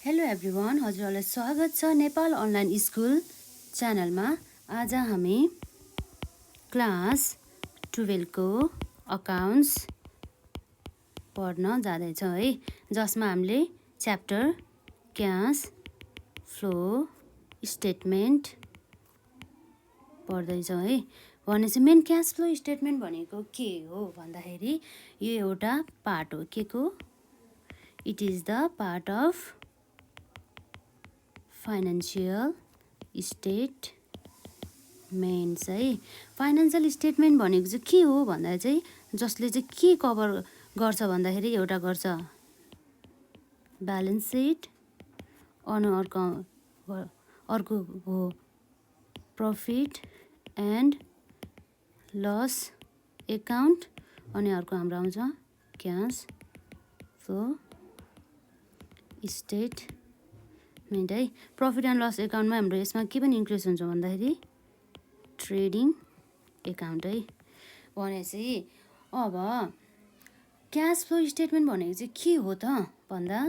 Hello everyone, हजुरहरूलाई स्वागत छ नेपाल अनलाइन स्कुल च्यानलमा। आज हामी क्लास 12 को अकाउन्ट्स पढ्न जाँदैछौँ है, जसमा हामीले च्याप्टर क्यास फ्लो स्टेटमेन्ट पढ्दैछौँ है। भनेपछि मेन क्यास फ्लो स्टेटमेन्ट भनेको के हो भन्दाखेरि यो एउटा पार्ट हो। के को? It is the part of financial statements है। फाइनेन्सियल स्टेटमेन्ट भनेको चाहिँ के हो भन्दा चाहिँ जसले चाहिँ के कभर गर्छ भन्दाखेरि एउटा गर्छ ब्यालेन्स सिट, अनि अर्को हो प्रफिट एन्ड लस एकाउन्ट, अनि अर्को हाम्रो आउँछ क्यास फ्लो स्टेटमेन्ट है। प्रफिट एन्ड लस एकाउन्टमा हाम्रो यसमा के पनि इन्क्लुड हुन्छ भन्दाखेरि ट्रेडिङ एकाउन्ट है। भनेपछि अब क्यास फ्लो स्टेटमेन्ट भनेको चाहिँ के हो त भन्दा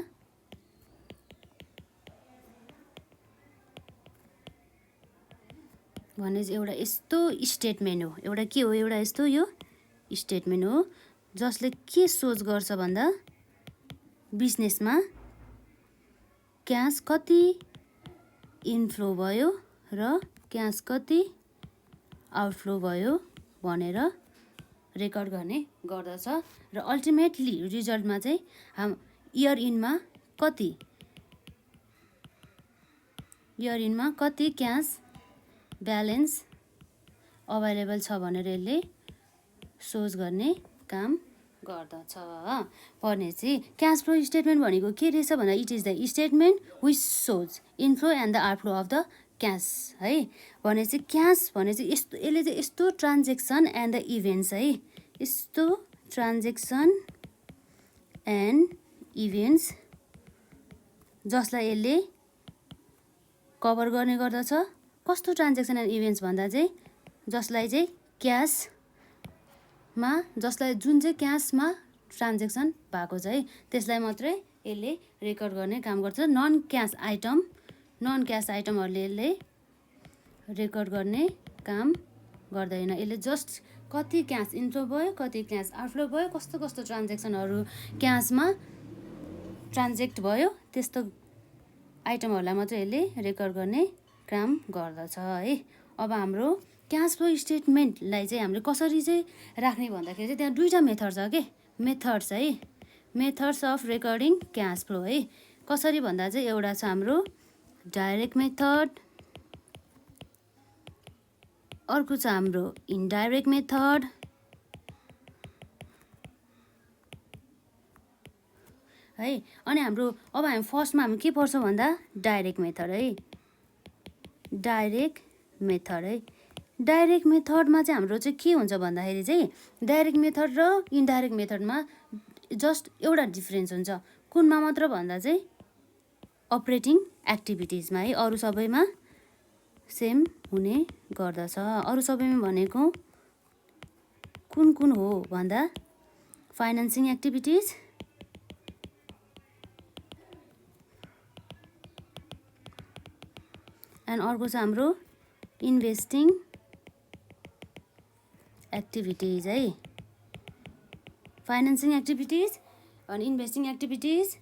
चाहिँ एउटा यस्तो स्टेटमेन्ट हो। एउटा के हो? एउटा यस्तो यो स्टेटमेन्ट हो जसले के सोच गर्छ भन्दा बिजनेसमा क्यास कति इनफ्लो भयो र क्यास कति आउटफ्लो भयो भनेर रेकर्ड गर्ने गर्दछ र अल्टिमेटली रिजल्टमा चाहिँ इयर इनमा कति क्यास ब्यालेन्स अभाइलेबल छ भनेर यसले सोच गर्ने काम गर्दछ। भनेपछि क्यास फ्लो स्टेटमेन्ट भनेको के रहेछ भन्दा it is the statement which shows inflow and the outflow of the cash है। भनेपछि क्यास भनेपछि यस्तो, यसले चाहिँ यस्तो ट्रान्जेक्सन एन्ड द इभेन्ट्स है, यस्तो ट्रान्जेक्सन एन्ड इभेन्ट्स जसलाई यसले कभर गर्ने गर्दछ। कस्तो ट्रान्जेक्सन एन्ड इभेन्ट्स भन्दा चाहिँ जसलाई चाहिँ जुन चाहिँ क्यासमा ट्रान्जेक्सन भएको छ है, त्यसलाई मात्रै यसले रेकर्ड गर्ने काम गर्छ। नन क्यास आइटमहरूले यसले रेकर्ड गर्ने काम गर्दैन। यसले जस्ट कति क्यास इन्फ्लो भयो, कति क्यास आउटफ्लो भयो, कस्तो कस्तो ट्रान्जेक्सनहरू क्यासमा ट्रान्जेक्ट भयो, त्यस्तो आइटमहरूलाई मात्रै यसले रेकर्ड गर्ने काम गर्दछ है। अब हाम्रो क्यास फ्लो स्टेटमेन्टलाई चाहिँ हामीले कसरी चाहिँ राख्ने भन्दाखेरि चाहिँ त्यहाँ दुईवटा मेथड छ के, methods of recording cash flow है। कसरी भन्दा चाहिँ एउटा छ हाम्रो डाइरेक्ट मेथड, अर्को छ हाम्रो इन्डाइरेक्ट मेथड है। अनि हाम्रो अब हामी फर्स्टमा हामी के पढ्छौँ भन्दा डाइरेक्ट मेथड है। डाइरेक्ट मेथडमा चाहिँ हाम्रो चाहिँ के हुन्छ भन्दाखेरि चाहिँ डाइरेक्ट मेथड र इन्डाइरेक्ट मेथडमा जस्ट एउटा डिफ्रेन्स हुन्छ। कुनमा मात्र भन्दा चाहिँ अपरेटिङ एक्टिभिटिजमा है। अरू सबैमा सेम हुने गर्दछ। अरू सबैमा भनेको कुन हो भन्दा फाइनेन्सिङ एक्टिभिटिज, एन्ड अर्को छ हाम्रो इन्भेस्टिङ एक्टिभिटिज है। फाइनेन्सिङ एक्टिभिटिज अनि इन्भेस्टिङ एक्टिभिटिज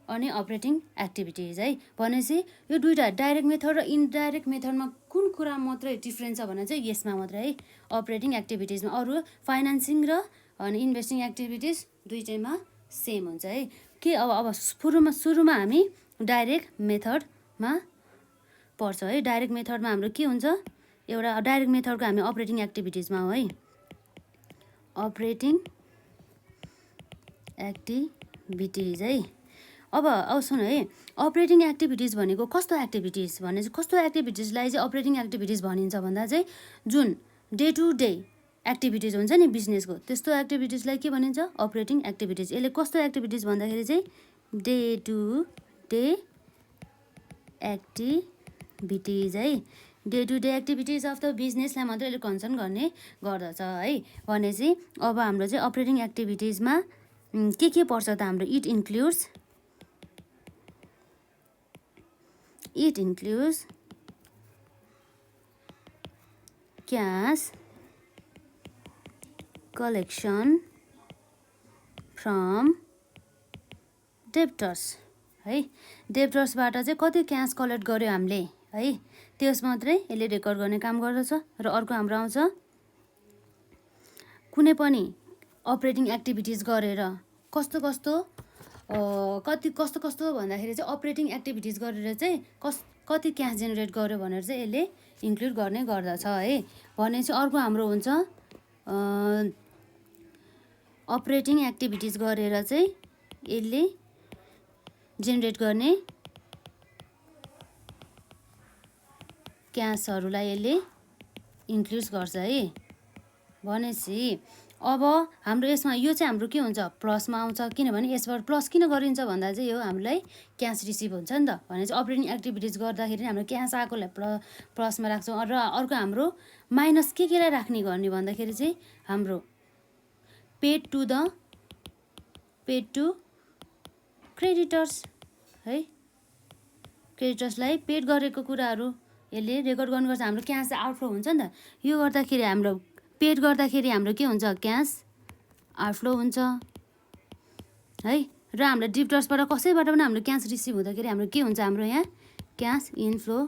अनि अपरेटिङ एक्टिभिटिज है। भनेपछि यो दुईवटा डाइरेक्ट मेथड र इन्डाइरेक्ट मेथडमा कुन कुरा मात्रै डिफ्रेन्स छ भने चाहिँ यसमा मात्रै है, अपरेटिङ एक्टिभिटिजमा। अरू फाइनेन्सिङ र अनि इन्भेस्टिङ एक्टिभिटिज दुईटैमा सेम हुन्छ है। के अब सुरुमा हामी डाइरेक्ट मेथडमा पढ्छौँ है। डाइरेक्ट मेथडमा हाम्रो के हुन्छ, एउटा डाइरेक्ट मेथडको हामी अपरेटिङ एक्टिभिटिजमा हो है। अपरेटिङ एक्टिभिटिज है। अब सुन है, अपरेटिङ एक्टिभिटिज भनेको कस्तो एक्टिभिटिज भने चाहिँ कस्तो एक्टिभिटिजलाई चाहिँ अपरेटिङ एक्टिभिटिज भनिन्छ भन्दा चाहिँ जुन डे टु डे एक्टिभिटिज हुन्छ नि बिजनेसको, त्यस्तो एक्टिभिटिजलाई के भनिन्छ अपरेटिङ एक्टिभिटिज। यसले कस्तो एक्टिभिटिज भन्दाखेरि चाहिँ डे टु डे एक्टिभिटिज है। Day to day activities of the बिजनेसलाई मात्रै यसले कन्सर्न गर्ने गर्दछ है। भनेपछि अब हाम्रो चाहिँ अपरेटिङ एक्टिभिटिजमा के पर्छ त हाम्रो it includes it includes cash collection from debtors है। डेप्टर्सबाट चाहिँ कति क्यास कलेक्ट गर्यो हामीले है, त्यस मात्रै यसले रेकर्ड गर्ने काम गर्दछ। र अर्को हाम्रो आउँछ कुनै पनि अपरेटिङ एक्टिभिटिज गरेर कस्तो कस्तो भन्दाखेरि चाहिँ अपरेटिङ एक्टिभिटिज गरेर चाहिँ कति क्यास जेनेरेट गर्यो भनेर चाहिँ यसले इन्क्लुड गर्ने गर्दछ है। भनेपछि अर्को हाम्रो हुन्छ अपरेटिङ एक्टिभिटिज गरेर चाहिँ यसले जेनेरेट गर्ने क्यासहरूलाई यसले इन्क्लुड गर्छ है। भनेपछि अब हाम्रो यसमा यो चाहिँ हाम्रो के हुन्छ प्लसमा आउँछ, किनभने यसबाट प्लस किन गरिन्छ भन्दा चाहिँ यो हामीलाई क्यास रिसिभ हुन्छ नि त। भनेपछि अपरेटिङ एक्टिभिटिज गर्दाखेरि हाम्रो क्यास आएकोलाई प्लसमा राख्छौँ। र अर्को हाम्रो माइनस केलाई राख्ने गर्ने भन्दाखेरि चाहिँ हाम्रो पेड टु क्रेडिटर्स है, क्रेडिटर्सलाई पेड गरेको कुराहरू यसले रेकर्ड गर्नुपर्छ। हाम्रो क्यास आउटफ्लो हुन्छ नि त, यो गर्दाखेरि हाम्रो पेड गर्दाखेरि हाम्रो के हुन्छ क्यास आउटफ्लो हुन्छ है। र हाम्रो डेप्टर्सबाट कसैबाट पनि हाम्रो क्यास रिसिभ हुँदाखेरि हाम्रो के हुन्छ हाम्रो यहाँ क्यास इनफ्लो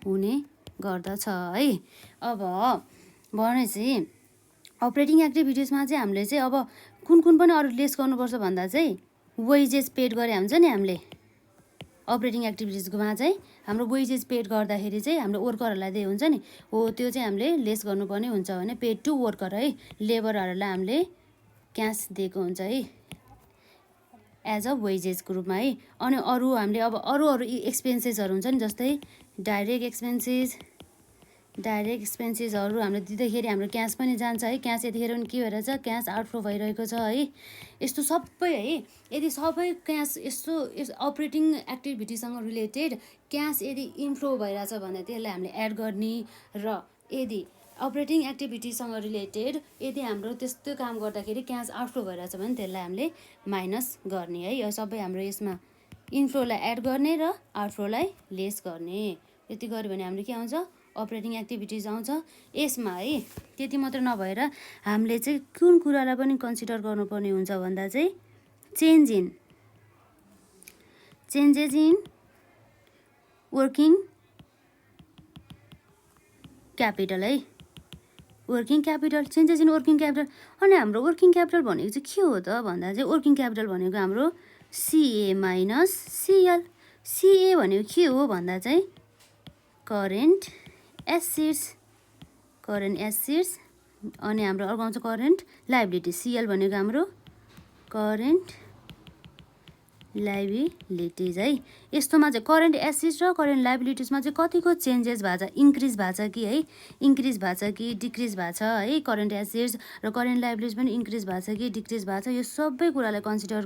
हुने गर्दछ है। अब भनेपछि अपरेटिङ एक्टिभिटिजमा चाहिँ हामीले चाहिँ अब कुन पनि अरू लेस गर्नुपर्छ भन्दा चाहिँ वेजेस पेड गरे हुन्छ नि हामीले अपरेटिङ एक्टिभिटिजमा चाहिँ हाम्रो वेजेस पेड गर्दाखेरि चाहिँ हाम्रो वर्करहरूलाई दिए हुन्छ नि हो, त्यो चाहिँ हामीले लेस गर्नुपर्ने हुन्छ भने पेड टु वर्कर है, लेबरहरूलाई हामीले क्यास दिएको हुन्छ है एज अ वेजेसको रूपमा है। अनि अरू हामीले अब अरू एक्सपेन्सेसहरू हुन्छ नि, जस्तै डाइरेक्ट एक्सपेन्सेसहरू हामीले दिँदाखेरि हाम्रो क्यास पनि जान्छ है। क्यास यतिखेर पनि के भइरहेछ क्यास आउटफ्लो भइरहेको छ है। यस्तो सबै है, यदि सबै क्यास यस्तो अपरेटिङ एक्टिभिटीसँग रिलेटेड क्यास यदि इन्फ्लो भइरहेछ भने त्यसलाई हामीले एड गर्ने, र यदि अपरेटिङ एक्टिभिटीसँग रिलेटेड यदि हाम्रो त्यस्तो काम गर्दाखेरि क्यास आउटफ्लो भइरहेछ भने त्यसलाई हामीले माइनस गर्ने है। यो सबै हाम्रो यसमा इन्फ्लोलाई एड गर्ने र आउटफ्लोलाई लेस गर्ने, यति गऱ्यो भने हाम्रो के आउँछ अपरेटिङ एक्टिभिटिज आउँछ यसमा है। त्यति मात्र नभएर हामीले चाहिँ कुन कुरालाई पनि कन्सिडर गर्नुपर्ने हुन्छ भन्दा चाहिँ चेन्जेस इन वर्किङ क्यापिटल है, working capital, changes in working capital. अनि हाम्रो वर्किङ क्यापिटल भनेको चाहिँ के हो त भन्दा चाहिँ वर्किङ क्यापिटल भनेको हाम्रो सिए माइनस सिएल। सिए भनेको के हो भन्दा चाहिँ करेन्ट एसेट्स, अनि हाम्रो अर्को आउँछ करेन्ट लाइबिलिटी। सिएल भनेको हाम्रो करेन्ट लाइबिलिटिज है। यस्तोमा चाहिँ करेन्ट एसेट्स र करेन्ट लाइबिलिटिजमा चाहिँ कतिको चेन्जेस भएको छ, इन्क्रिज भएको छ कि है, इन्क्रिज भएको छ कि डिक्रिज भएको छ है। करेन्ट एसेट्स र करेन्ट लाइबिलिटिज पनि इन्क्रिज भएको छ कि डिक्रिज भएको छ, यो सबै कुरालाई कन्सिडर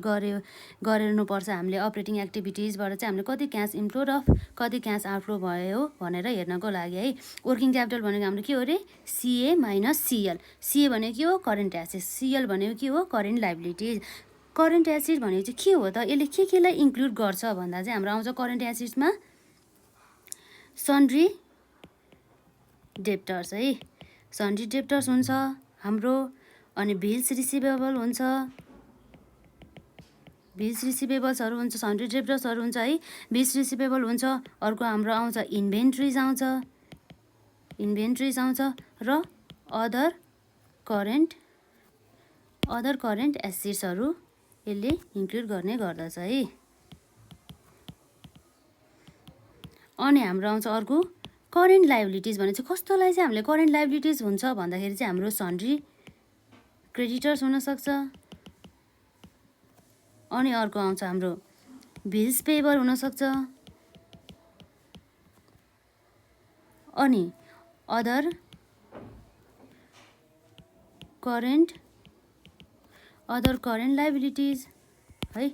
गर्नुपर्छ हामीले। अपरेटिङ एक्टिभिटिजबाट चाहिँ हामीले कति क्यास इन्फ्लो र कति क्यास आउटफ्लो भयो भनेर हेर्नको लागि है। वर्किङ क्यापिटल भनेको हाम्रो के हो अरे सिए माइनस सिएल। सिए भनेको के हो करेन्ट एसेट्स, सिएल भनेको के हो करेन्ट लाइबिलिटिज। करेन्ट एसेट भनेको चाहिँ के हो त, यसले केलाई इन्क्लुड गर्छ भन्दा चाहिँ हाम्रो आउँछ करेन्ट एसेट्समा सन्ड्री डेप्टर्स है, सन्ड्री डेप्टर्स हुन्छ हाम्रो। अनि बिल्स रिसिभेबल हुन्छ, बिल्स रिसिभेबल्सहरू हुन्छ, सन्ड्री डेप्टर्सहरू हुन्छ है, बिल्स रिसिभेबल हुन्छ। अर्को हाम्रो आउँछ इन्भेन्ट्रिज आउँछ र अदर करेन्ट एसेट्सहरू यसले इन्क्लुड गर्ने गर्दछ है। अनि हाम्रो आउँछ अर्को करेन्ट लाइबिलिटिज भने चाहिँ कस्तोलाई चाहिँ हामीले करेन्ट लाइबिलिटिज हुन्छ भन्दाखेरि चाहिँ हाम्रो सन्ड्री क्रेडिटर्स हुनसक्छ। अनि अर्को आउँछ हाम्रो बिल्स पेएबल हुनसक्छ। अनि अदर करेन्ट लाइबिलिटिज है।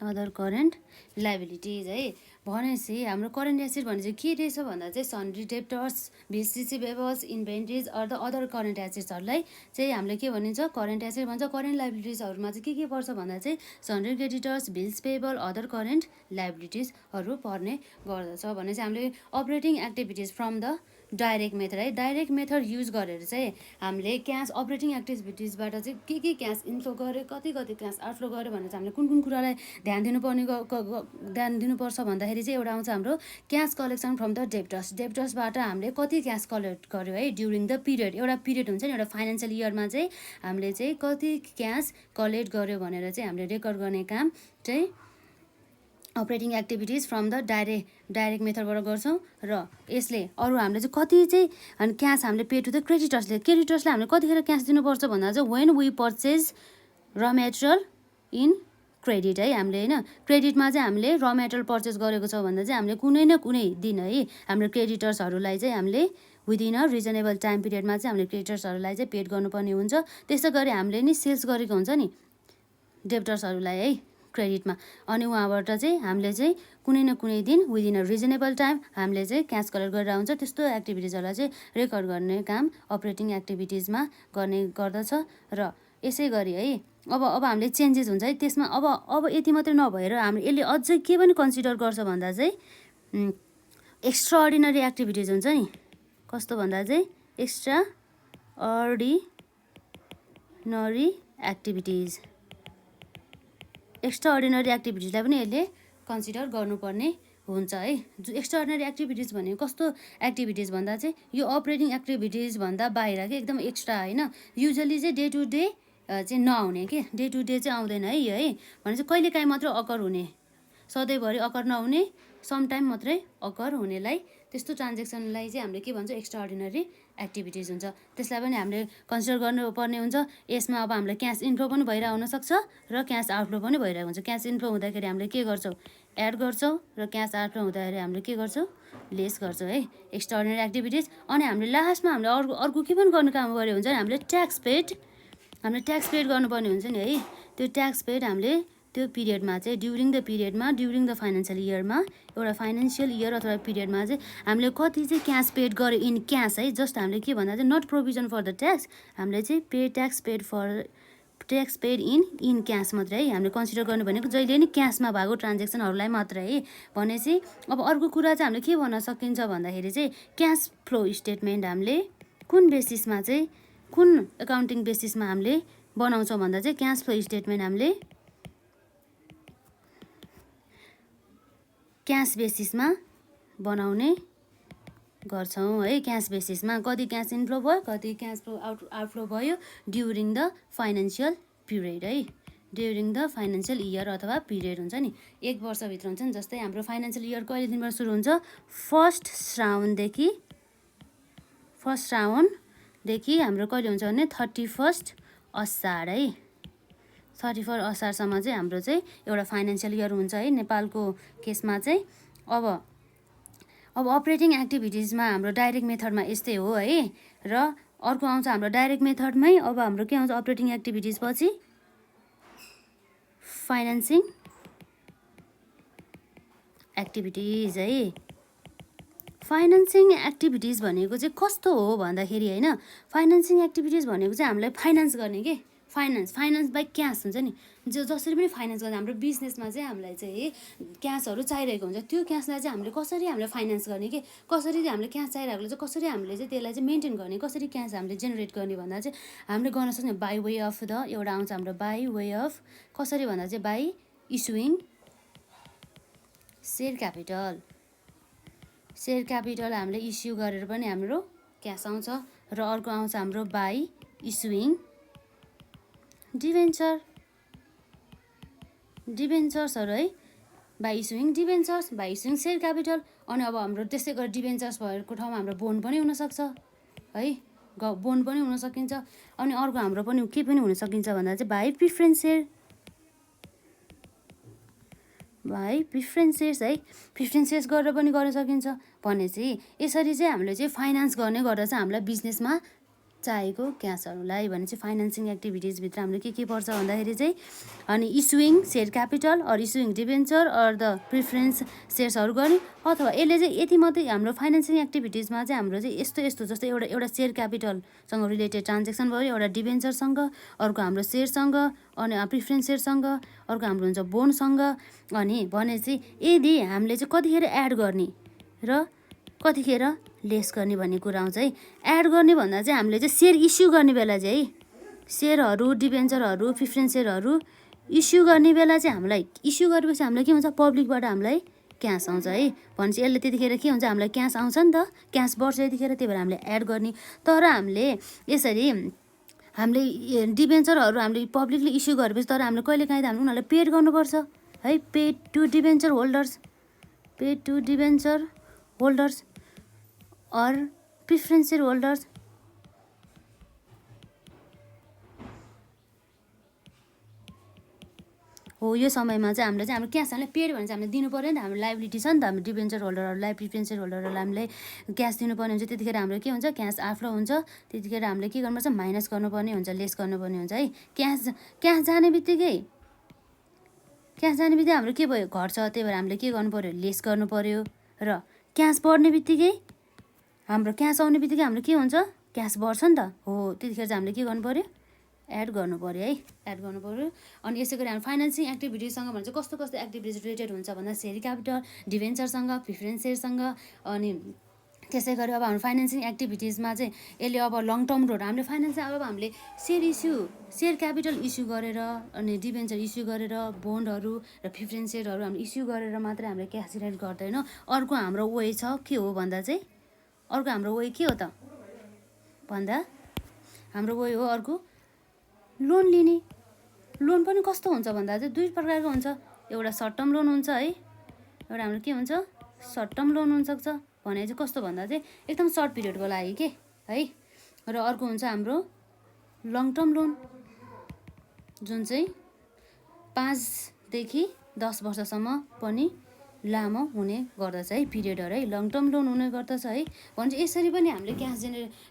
अदर करेन्ट लाइबिलिटिज है। भनेपछि हाम्रो करेन्ट एसेट भने चाहिँ के रहेछ भन्दा चाहिँ sundry debtors, bills receivables, inventories or the other current एसेट्सहरूलाई चाहिँ हामीले के भनिन्छ करेन्ट एसेट भन्छ। करेन्ट लाइबिलिटिजहरूमा चाहिँ के पर्छ भन्दा चाहिँ sundry creditors, bills payable, other current लाइबिलिटिजहरू पर्ने गर्दछ। भने चाहिँ हामीले operating activities from the direct method है, डाइरेक्ट मेथड युज गरेर चाहिँ हामीले क्यास अपरेटिङ एक्टिभिटिजबाट चाहिँ के क्यास इन्फ्लो गऱ्यो, कति क्यास आउटफ्लो गऱ्यो भनेर चाहिँ हामीले कुन कुरालाई ध्यान दिनुपर्ने ध्यान दिनुपर्छ भन्दाखेरि चाहिँ एउटा आउँछ हाम्रो cash collection from the debtors. डेप्टर्सबाट हामीले कति क्यास कलेक्ट गर्यो है ड्युरिङ द पिरियड। एउटा पिरियड हुन्छ नि, एउटा फाइनेन्सियल इयरमा चाहिँ हामीले चाहिँ कति क्यास कलेक्ट गर्यो भनेर चाहिँ हामीले रेकर्ड गर्ने काम चाहिँ operating activities from the direct मेथडबाट गर्छौँ। र यसले अरू हामीले चाहिँ कति चाहिँ अनि क्यास हामीले पे टु द क्रेडिटर्सले हामीले कतिखेर क्यास दिनुपर्छ भन्दा चाहिँ वेन वी पर्चेज र मेटेरियल इन क्रेडिट है। हामीले होइन क्रेडिटमा चाहिँ हामीले र मेटेरियल पर्चेस गरेको छ भन्दा चाहिँ हामीले कुनै न कुनै दिन है हाम्रो क्रेडिटर्सहरूलाई चाहिँ हामीले विदिन अ रिजनेबल टाइम पिरियडमा चाहिँ हामीले क्रेडिटर्सहरूलाई चाहिँ पेड गर्नुपर्ने हुन्छ। त्यसै गरी हामीले नि सेल्स गरेको हुन्छ नि डेप्टर्सहरूलाई है क्रेडिटमा, अनि उहाँबाट चाहिँ हामीले चाहिँ कुनै न कुनै दिन विदिन अ रिजनेबल टाइम हामीले चाहिँ क्यास कलेक्ट गरेर हुन्छ। त्यस्तो एक्टिभिटिजहरूलाई चाहिँ रेकर्ड गर्ने काम अपरेटिङ एक्टिभिटिजमा गर्ने गर्दछ। र यसै गरी है अब हामीले चेन्जेस हुन्छ है त्यसमा। अब यति मात्रै नभएर हामीले यसले अझै के पनि कन्सिडर गर्छ भन्दा चाहिँ एक्स्ट्रा अर्डिनरी एक्टिभिटिज हुन्छ नि। कस्तो भन्दा चाहिँ extra ordinary activities, extraordinary एक्टिभिटिजलाई पनि यसले कन्सिडर गर्नुपर्ने हुन्छ है। एक्स्ट्रा अर्डिनरी एक्टिभिटिज भनेको कस्तो एक्टिभिटिज भन्दा चाहिँ यो अपरेटिङ एक्टिभिटिज भन्दा बाहिर के एकदम एक्स्ट्रा होइन। युजली चाहिँ डे टु डे चाहिँ नआउने के, डे टु डे चाहिँ आउँदैन है यो है। भने चाहिँ कहिलेकाहीँ मात्र अकर हुने, सधैँभरि अकर नहुने, समटाइम मात्रै अकर हुनेलाई त्यस्तो ट्रान्जेक्सनलाई चाहिँ हामीले के भन्छ एक्स्ट्रा अर्डिनरी एक्टिभिटिज हुन्छ। त्यसलाई पनि हामीले कन्सिडर गर्नुपर्ने हुन्छ। यसमा अब हामीले क्यास इन्फ्लो पनि भइरहेको हुनसक्छ र क्यास आउटफ्लो पनि भइरहेको हुन्छ। क्यास इन्फ्लो हुँदाखेरि हामीले के गर्छौँ एड गर्छौँ र क्यास आउटफ्लो हुँदाखेरि हामीले के गर्छौँ लेस गर्छौँ है एक्स्ट्रा अर्डिनरी एक्टिभिटिज। अनि हामीले लास्टमा हामीले अर्को के पनि गर्ने काम गऱ्यो हुन्छ नि, हामीले ट्याक्स पेड गर्नुपर्ने हुन्छ नि है। त्यो ट्याक्स पेड हामीले त्यो पिरियडमा चाहिँ ड्युरिङ द फाइनेन्सियल इयरमा, एउटा फाइनेन्सियल इयर अथवा पिरियडमा चाहिँ हामीले कति चाहिँ क्यास पेड गर्यो इन क्यास है। जस्ट हामीले के भन्दा चाहिँ not provision for the tax, हामीले चाहिँ ट्याक्स पेड इन क्यास मात्रै है हामीले कन्सिडर गर्नु भनेको जहिले नि क्यासमा भएको ट्रान्जेक्सनहरूलाई मात्रै है। भनेपछि अब अर्को कुरा चाहिँ हामीले के भन्न सकिन्छ भन्दाखेरि चाहिँ क्यास फ्लो स्टेटमेन्ट हामीले कुन बेसिसमा चाहिँ कुन एकाउन्टिङ बेसिसमा हामीले बनाउँछौँ भन्दा चाहिँ क्यास फ्लो स्टेटमेन्ट हामीले क्यास बेसिसमा बनाउने गर्छौँ है। क्यास बेसिसमा कति क्यास इन्फ्लो भयो, कति क्यास फ्लो आउटफ्लो भयो ड्युरिङ द फाइनेन्सियल पिरियड है। ड्युरिङ द फाइनेन्सियल इयर अथवा पिरियड हुन्छ नि, एक वर्षभित्र हुन्छ नि। जस्तै हाम्रो फाइनेन्सियल इयर कहिले दिनबाट सुरु हुन्छ, फर्स्ट श्रावणदेखि हाम्रो कहिले हुन्छ भने 31 असार है। 31 असारसम्म चाहिँ हाम्रो चाहिँ एउटा फाइनेन्सियल इयर हुन्छ है नेपालको केसमा चाहिँ। अब अपरेटिङ एक्टिभिटिजमा हाम्रो डाइरेक्ट मेथडमा यस्तै हो है। र अर्को आउँछ हाम्रो डाइरेक्ट मेथडमै अब हाम्रो के आउँछ अपरेटिङ एक्टिभिटिज पछि फाइनेन्सिङ एक्टिभिटिज है। फाइनेन्सिङ एक्टिभिटिज भनेको चाहिँ कस्तो हो भन्दाखेरि होइन, फाइनेन्सिङ एक्टिभिटिज भनेको चाहिँ हामीलाई फाइनेन्स गर्ने के, फाइनेन्स बाई क्यास हुन्छ नि। जसरी पनि फाइनेन्स गर्ने हाम्रो बिजनेसमा चाहिँ हामीलाई चाहिँ क्यासहरू चाहिरहेको हुन्छ। त्यो क्यासलाई चाहिँ हामीले कसरी फाइनेन्स गर्ने के, कसरी हामीले क्यास चाहिरहेको चाहिँ कसरी हामीले चाहिँ त्यसलाई चाहिँ मेन्टेन गर्ने, कसरी क्यास हामीले जेनेरेट गर्ने भन्दा चाहिँ हामीले गर्न सक्ने बाई वे अफ द एउटा आउँछ हाम्रो बाई वे अफ कसरी भन्दा चाहिँ बाई इस्युइङ सेयर क्यापिटल हामीले इस्यु गरेर पनि हाम्रो क्यास आउँछ। र अर्को आउँछ हाम्रो बाई इस्युइङ डिभेन्चर्सहरू है, बाई इस्युइङ सेयर क्यापिटल। अनि अब हाम्रो त्यसै गरी डिभेन्चर्स भएको ठाउँमा हाम्रो बोन्ड पनि हुनसक्छ है, बोन्ड पनि हुन सकिन्छ। अनि अर्को हाम्रो पनि के पनि हुन सकिन्छ भन्दा चाहिँ बाई प्रिफरेन्स सेयर्स है, प्रिफरेन्स सेयर्स गरेर पनि गर्न सकिन्छ। भनेपछि यसरी चाहिँ हामीले चाहिँ फाइनेन्स गर्ने गर्दा चाहिँ हामीलाई बिजनेसमा चाहेको क्यासहरूलाई भने चाहिँ फाइनेन्सिङ एक्टिभिटिजभित्र हाम्रो के पर्छ भन्दाखेरि चाहिँ अनि issuing share capital or issuing debenture or the preference सेयर्सहरू गर्ने अथवा यसले चाहिँ यति मात्रै हाम्रो फाइनेन्सिङ एक्टिभिटिजमा चाहिँ हाम्रो चाहिँ यस्तो जस्तै एउटा सेयर क्यापिटलसँग रिलेटेड ट्रान्जेक्सन भयो, एउटा डिबेन्चरसँग, अर्को हाम्रो सेयरसँग, अनि प्रिफरेन्स सेयरसँग, अर्को हाम्रो हुन्छ बोन्डसँग। अनि भने चाहिँ यदि हामीले चाहिँ कतिखेर एड गर्ने र कतिखेर लेस गर्ने भन्ने कुरा आउँछ है। एड गर्ने भन्दा चाहिँ हामीले चाहिँ सेयर इस्यु गर्ने बेला चाहिँ है, सेयरहरू डिबेन्चरहरू प्रिफरेन्स सेयरहरू इस्यु गर्ने बेला चाहिँ हामीलाई इस्यु गरेपछि हामीलाई के हुन्छ, पब्लिकबाट हामीलाई क्यास आउँछ है। भनेपछि यसले त्यतिखेर के हुन्छ, हामीलाई क्यास आउँछ नि त, क्यास बढ्छ यतिखेर, त्यही भएर हामीले एड गर्ने। तर हामीले यसरी हामीले डिबेन्चरहरू हामीले पब्लिकली इस्यु गरेपछि तर हामीले कहिलेकाहीँ त हामीले उनीहरूलाई पेड गर्नुपर्छ है। Paid to debenture holders, paid to debenture holders or preference share holders. हो यो समयमा चाहिँ हामीले चाहिँ हाम्रो क्यास हामीले पेड भने चाहिँ हामीले दिनु पऱ्यो नि त, हाम्रो लाइबिलिटी छ नि त, हाम्रो डिबेन्चर होल्डरहरूलाई प्रिफरेन्स सेयर होल्डरहरूलाई हामीले क्यास दिनुपर्ने हुन्छ। त्यतिखेर हाम्रो के हुन्छ, क्यास आउटफ्लो हुन्छ, त्यतिखेर हामीले के गर्नुपर्छ, माइनस गर्नुपर्ने हुन्छ, लेस गर्नुपर्ने हुन्छ है। क्यास जाने बित्तिकै हाम्रो के भयो, घट्छ, त्यही भएर हामीले के गर्नु पऱ्यो, लेस गर्नु पऱ्यो। र क्यास बढ्ने बित्तिकै हाम्रो क्यास आउने बित्तिकै हाम्रो के हुन्छ, क्यास बढ्छ नि त। हो त्यतिखेर चाहिँ हामीले के गर्नु पऱ्यो, एड गर्नु पऱ्यो है, एड गर्नु पऱ्यो। अनि यसै गरी हाम्रो फाइनेन्सिङ एक्टिभिटिजसँग भने चाहिँ कस्तो एक्टिभिटिज रिलेटेड हुन्छ भन्दा सेयर क्यापिटल, डिभेन्चरसँग, प्रिफरेन्स सेयरसँग। अनि त्यसै गरी अब हाम्रो फाइनेन्सिङ एक्टिभिटिजमा चाहिँ यसले अब लङ टर्म रोड हामीले फाइनेन्सिङ अब हामीले सेयर क्यापिटल इस्यु गरेर अनि डिभेन्चर इस्यु गरेर बोन्डहरू र प्रिफरेन्स सेयरहरू हामीले इस्यु गरेर मात्रै हामीले क्यास जेनेरेट गर्दैनौँ। अर्को हाम्रो वे छ के हो भन्दा चाहिँ, अर्को हाम्रो वे के हो त भन्दा हाम्रो वे हो अर्को लोन लिने। लोन पनि कस्तो हुन्छ भन्दा चाहिँ दुई प्रकारको हुन्छ, एउटा सर्ट टर्म लोन हुन्छ है, एउटा हाम्रो के हुन्छ, सर्ट टर्म लोन हुनसक्छ। भने चाहिँ कस्तो भन्दा चाहिँ एकदम सर्ट पिरियडको लागि के है, र अर्को हुन्छ हाम्रो लङ टर्म लोन जुन चाहिँ 5 देखि 10 वर्षसम्म पनि लामो हुने गर्दछ है, पिरियडहरू है, लङ टर्म लोन हुने गर्दछ है। भने चाहिँ यसरी पनि हामीले क्यास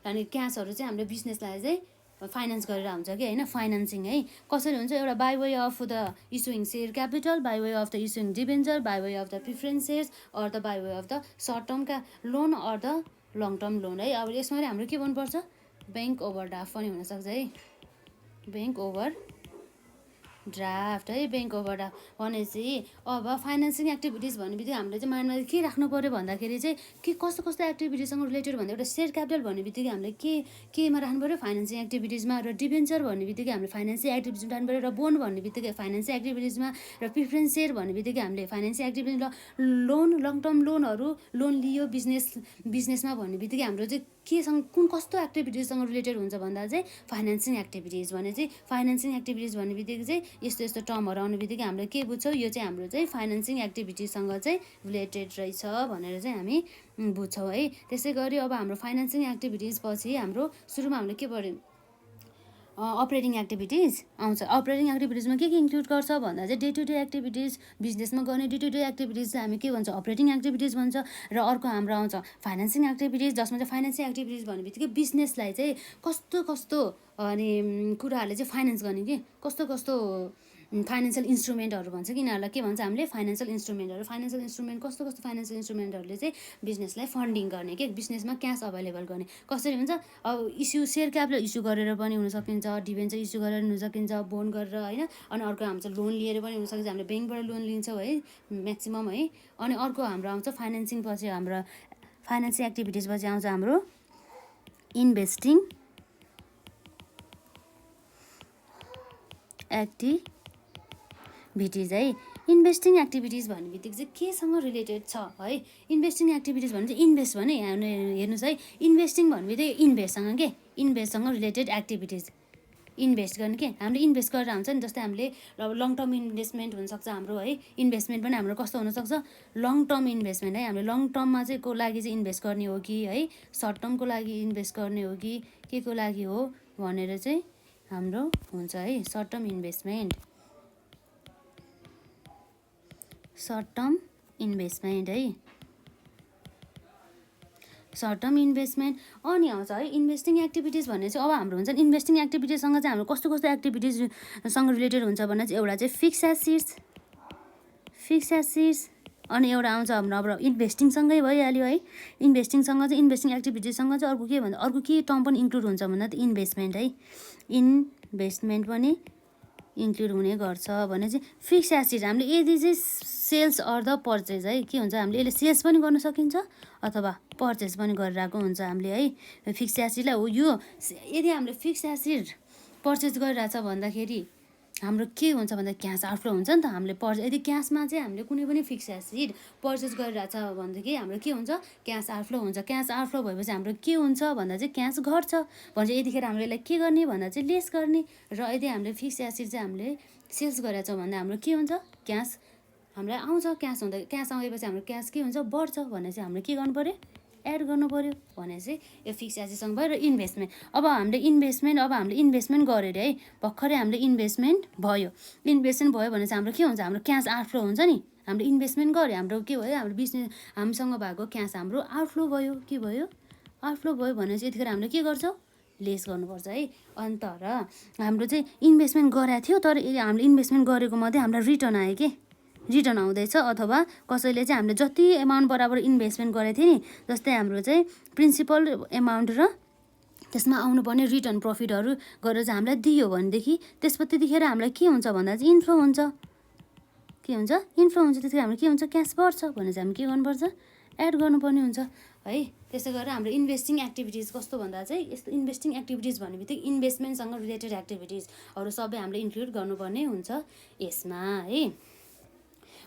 अनि क्यासहरू चाहिँ हामीले बिजनेसलाई चाहिँ फाइनेन्स गरेर हुन्छ कि होइन, फाइनेन्सिङ है। कसरी हुन्छ, एउटा by way of the issuing share capital, by way of the issuing debenture, by way of the preference shares or the by way of the short टर्मका loan or the long term loan है। अब यसमा हाम्रो के भन्नुपर्छ, bank overdraft पनि हुनसक्छ है, ब्याङ्क ओभरड्राफ्ट है, ब्याङ्क ओभरड्राफ्ट भनेपछि अब फाइनेन्सिङ एक्टिभिटिज भन्ने बित्तिकै हामीले चाहिँ माइन्डमा के राख्नु पऱ्यो भन्दाखेरि चाहिँ के कस्तो एक्टिभिटिजसँग रिलेटेड भन्दा एउटा सेयर क्यापिटल भन्ने बित्तिकै हामीले केमा राख्नु पऱ्यो, फाइनेन्सिङ एक्टिभिटिजमा, र डिबेन्चर भन्ने बित्तिकै हामीले फाइनेन्सिङ एक्टिभिटिजमा राख्नु पऱ्यो, र बोन्ड भन्ने बित्तिकै फाइनेन्सिङ एक्टिभिटिजमा, र प्रिफरेन्स सेयर भन्ने बित्तिकै हामीले financing activities, loan long term लोनहरू लोन लियो बिजनेसमा भन्ने बित्तिकै हाम्रो चाहिँ केसँग कस्तो एक्टिभिटिजसँग रिलेटेड हुन्छ भन्दा चाहिँ फाइनेन्सिङ एक्टिभिटिज भने चाहिँ फाइनेन्सिङ एक्टिभिटिज भन्ने बित्तिकै चाहिँ यस्तो टर्महरू आउने बित्तिकै हामीले के बुझ्छौँ, यो चाहिँ हाम्रो चाहिँ फाइनेन्सिङ एक्टिभिटिजसँग चाहिँ रिलेटेड रहेछ भनेर चाहिँ हामी बुझ्छौँ है। त्यसै गरी अब हाम्रो फाइनेन्सिङ एक्टिभिटिज पछि हाम्रो सुरुमा हामीले के पऱ्यो, अपरेटिङ एक्टिभिटिज आउँछ। अपरेटिङ एक्टिभिटिजमा के इन्क्लुड गर्छ भन्दा चाहिँ डे टु डे एक्टिभिटिज, बिजनेसमा गर्ने डे टु डे एक्टिभिटिज चाहिँ हामी के भन्छ, अपरेटिङ एक्टिभिटिज भन्छ। र अर्को हाम्रो आउँछ फाइनेन्सिङ एक्टिभिटिज, जसमा चाहिँ फाइनेन्सिङ एक्टिभिटिज भन्ने बित्तिकै बिजनेसलाई चाहिँ कस्तो अनि कुराहरूले चाहिँ फाइनेन्स गर्ने कि कस्तो फाइनेन्सियल इन्स्ट्रुमेन्टहरू भन्छ कि यिनीहरूलाई के भन्छ हामीले, फाइनेन्सियल इन्स्ट्रुमेन्ट कस्तो फाइनेन्सियल इन्स्ट्रुमेन्टहरूले चाहिँ बिजनेसलाई फन्डिङ गर्ने के, बिजनेसमा क्यास अभाइलेबल गर्ने। कसरी हुन्छ, अब इस्यु सेयर क्यापिटल इस्यु गरेर पनि हुन सकिन्छ, डिभेन्चर इस्यु गरेर हुन सकिन्छ, बोन्ड गरेर होइन। अनि अर्को हाम्रो लोन लिएर पनि हुनसक्छ, हामीले ब्याङ्कबाट लोन लिन्छौँ है म्याक्सिमम् है। अनि अर्को हाम्रो आउँछ फाइनेन्सिङ पछि, हाम्रो फाइनेन्सिङ एक्टिभिटिज पछि आउँछ हाम्रो इन्भेस्टिङ एक्टिभिटिज है। इन्भेस्टिङ एक्टिभिटिज भन्ने बित्तिकै चाहिँ केसँग रिलेटेड छ है, इन्भेस्टिङ एक्टिभिटिज भने चाहिँ इन्भेस्ट भने हेर्नुहोस् है, इन्भेस्टिङ भन्ने बित्तिकै इन्भेस्टसँग रिलेटेड एक्टिभिटिज, इन्भेस्ट गर्ने के हामीले इन्भेस्ट गरेर हुन्छ नि। जस्तै हामीले अब लङ टर्म इन्भेस्टमेन्ट हुनसक्छ हाम्रो है, इन्भेस्टमेन्ट पनि हाम्रो कस्तो हुनसक्छ, लङ टर्म इन्भेस्टमेन्ट है। हामीले लङ टर्ममा चाहिँ को लागि चाहिँ इन्भेस्ट गर्ने हो कि है, सर्ट टर्मको लागि इन्भेस्ट गर्ने हो कि के को लागि हो भनेर चाहिँ हाम्रो हुन्छ है, सर्ट टर्म इन्भेस्टमेन्ट है। Short term investment. अनि आउँछ है इन्भेस्टिङ एक्टिभिटिज भन्ने चाहिँ अब हाम्रो हुन्छ नि इन्भेस्टिङ एक्टिभिटिजसँग चाहिँ हाम्रो कस्तो कस्तो एक्टिभिटिजसँग रिलेटेड हुन्छ भन्दा चाहिँ एउटा चाहिँ फिक्स एसेट्स अनि एउटा आउँछ हाम्रो अब इन्भेस्टिङसँगै भइहाल्यो है। इन्भेस्टिङसँग चाहिँ इन्भेस्टिङ एक्टिभिटिजसँग चाहिँ अर्को के भन्दा अर्को के टर्म पनि इन्क्लुड हुन्छ भन्दा त इन्भेस्टमेन्ट है। इन्भेस्टमेन्ट पनि इन्क्लुड हुने गर्छ भने चाहिँ फिक्स एसेट हामीले यदि चाहिँ सेल्स अर द पर्चेज है के हुन्छ हामीले यसले सेल्स पनि गर्न सकिन्छ अथवा पर्चेज पनि गरिरहेको हुन्छ हामीले है। फिक्स एसेटलाई हो यो यदि हामीले फिक्स एसेट पर्चेज गरिरहेछ भन्दाखेरि हाम्रो के हुन्छ भन्दा क्यास आउटफ्लो हुन्छ नि त। हामीले यदि क्यासमा चाहिँ हामीले कुनै पनि फिक्स एसेट पर्चेज गरिरहेछ भनेदेखि हाम्रो के हुन्छ क्यास आउटफ्लो हुन्छ। क्यास आउटफ्लो भएपछि हाम्रो के हुन्छ भन्दा चाहिँ क्यास घट्छ भन्छ। यतिखेर हामीले यसलाई के गर्ने भन्दा चाहिँ लेस गर्ने। र यदि हामीले फिक्स एसेट चाहिँ हामीले सेल्स गरेका छौँ भन्दा हाम्रो के हुन्छ क्यास हामीलाई आउँछ। क्यास आएपछि हाम्रो क्यास के हुन्छ बढ्छ भने चाहिँ हामीले के गर्नु पऱ्यो एड गर्नु पऱ्यो भने चाहिँ यो फिक्स एसेटसँग भयो। र इन्भेस्टमेन्ट अब हामीले इन्भेस्टमेन्ट गऱ्यो अरे है भर्खरै हामीले इन्भेस्टमेन्ट भयो भने चाहिँ हाम्रो के हुन्छ हाम्रो क्यास आउटफ्लो हुन्छ नि। हामीले इन्भेस्टमेन्ट गऱ्यो हाम्रो के भयो हाम्रो बिजनेस हामीसँग भएको क्यास हाम्रो आउटफ्लो भयो के भयो आउटफ्लो भयो भने चाहिँ यतिखेर हामीले के गर्छौँ लेस गर्नुपर्छ है। अनि तर हाम्रो चाहिँ इन्भेस्टमेन्ट गरेको थियो तर हामीले इन्भेस्टमेन्ट गरेको मात्रै हामीलाई रिटर्न आउँदैछ अथवा कसैले चाहिँ हामीले जति एमाउन्ट बराबर इन्भेस्टमेन्ट गरेको थियो नि जस्तै हाम्रो चाहिँ प्रिन्सिपल एमाउन्ट र त्यसमा आउनुपर्ने रिटर्न प्रफिटहरू गरेर चाहिँ हामीलाई दियो भनेदेखि त्यतिखेर हामीलाई के हुन्छ भन्दा चाहिँ इन्फ्लो हुन्छ त्यतिखेर हाम्रो के हुन्छ क्यास बढ्छ भने चाहिँ हामी के गर्नुपर्छ एड गर्नुपर्ने हुन्छ है। त्यसै गरेर हाम्रो इन्भेस्टिङ एक्टिभिटिज कस्तो भन्दा चाहिँ यस्तो इन्भेस्टिङ एक्टिभिटिज भन्ने बित्तिकै इन्भेस्टमेन्टसँग रिलेटेड एक्टिभिटिजहरू सबै हामीले इन्क्लुड गर्नुपर्ने हुन्छ यसमा है।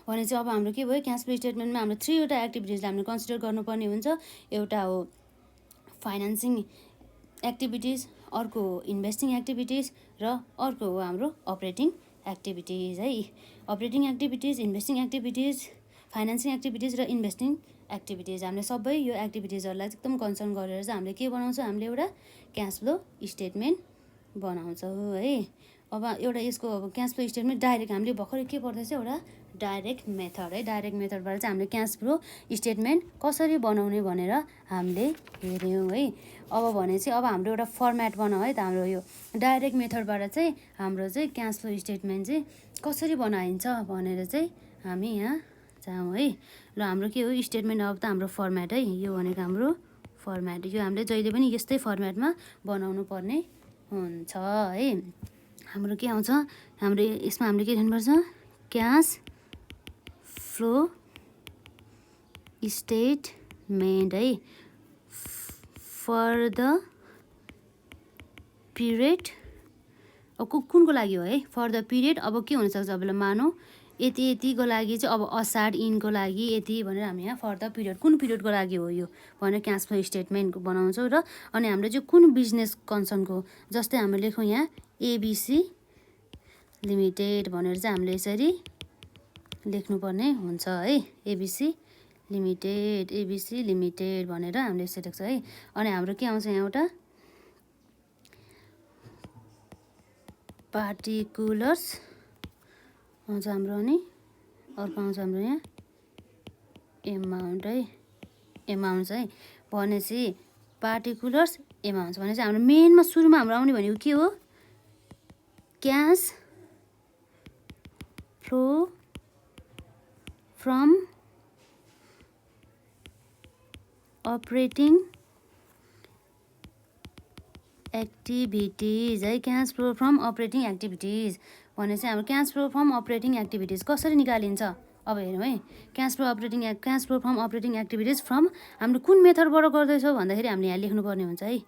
भने चाहिँ अब हाम्रो के भयो क्यास फ्लो स्टेटमेन्टमा हाम्रो 3वटा एक्टिभिटिजलाई हामीले कन्सिडर गर्नुपर्ने हुन्छ। एउटा हो फाइनेन्सिङ एक्टिभिटिज, अर्को हो इन्भेस्टिङ एक्टिभिटिज र अर्को हो हाम्रो अपरेटिङ एक्टिभिटिज है। Operating activities, investing activities, financing activities र इन्भेस्टिङ एक्टिभिटिज हामीले सबै यो एक्टिभिटिजहरूलाई एकदम कन्सर्न गरेर चाहिँ हामीले के बनाउँछौँ हामीले एउटा क्यास फ्लो स्टेटमेन्ट बनाउँछौँ है। अब एउटा यसको अब क्यास फ्लो स्टेटमेन्ट डाइरेक्ट हामीले भर्खरै के पर्दैछ एउटा डाइरेक्ट मेथड है। डाइरेक्ट मेथडबाट चाहिँ हामीले क्यास फ्लो स्टेटमेन्ट कसरी बनाउने भनेर हामीले हेऱ्यौँ है। अब भने चाहिँ अब हाम्रो एउटा फर्मेट बनाऊ है त हाम्रो यो डाइरेक्ट मेथडबाट चाहिँ हाम्रो चाहिँ क्यास फ्लो स्टेटमेन्ट चाहिँ कसरी बनाइन्छ भनेर चाहिँ हामी यहाँ जाउँ है। ल हाम्रो के हो स्टेटमेन्ट अब त हाम्रो फर्मेट है। यो भनेको हाम्रो फर्मेट यो हामीले जहिले पनि यस्तै फर्मेटमा बनाउनु पर्ने हुन्छ है। हाम्रो के आउँछ हाम्रो यसमा हामीले के लेख्नुपर्छ क्यास फ्लो स्टेटमेन्ट है फर द पिरियड। अब कुनको लागि हो है फर द पिरियड। अब के हुनसक्छ अब मानौँ यतिको लागि चाहिँ अब असार इनको लागि यति भनेर हामी यहाँ फर द पिरियड कुन पिरियडको लागि हो यो भनेर क्यास फ्लो स्टेटमेन्ट बनाउँछौँ। र अनि हाम्रो चाहिँ कुन बिजनेस कन्सर्नको जस्तै हामीले लेखौँ यहाँ एबिसी लिमिटेड भनेर चाहिँ हामीले यसरी लेख्नुपर्ने हुन्छ है। एबिसी लिमिटेड भनेर हामीले यसरी लेख्छ है। अनि हाम्रो के आउँछ यहाँ एउटा पार्टिकुलर्स आउँछ हाम्रो अनि अर्को आउँछ हाम्रो यहाँ एमाउन्ट है भनेपछि पार्टिकुलर्स एमाउन्ट्स भने चाहिँ हाम्रो मेनमा सुरुमा हाम्रो आउने भनेको के हो cash flow from operating activities है। Cash flow from operating activities भने चाहिँ हाम्रो cash flow from operating activities कसरी निकालिन्छ अब हेरौँ है। Cash flow from operating activities from हाम्रो कुन मेथडबाट गर्दैछौँ भन्दाखेरि हामीले यहाँ लेख्नुपर्ने हुन्छ है।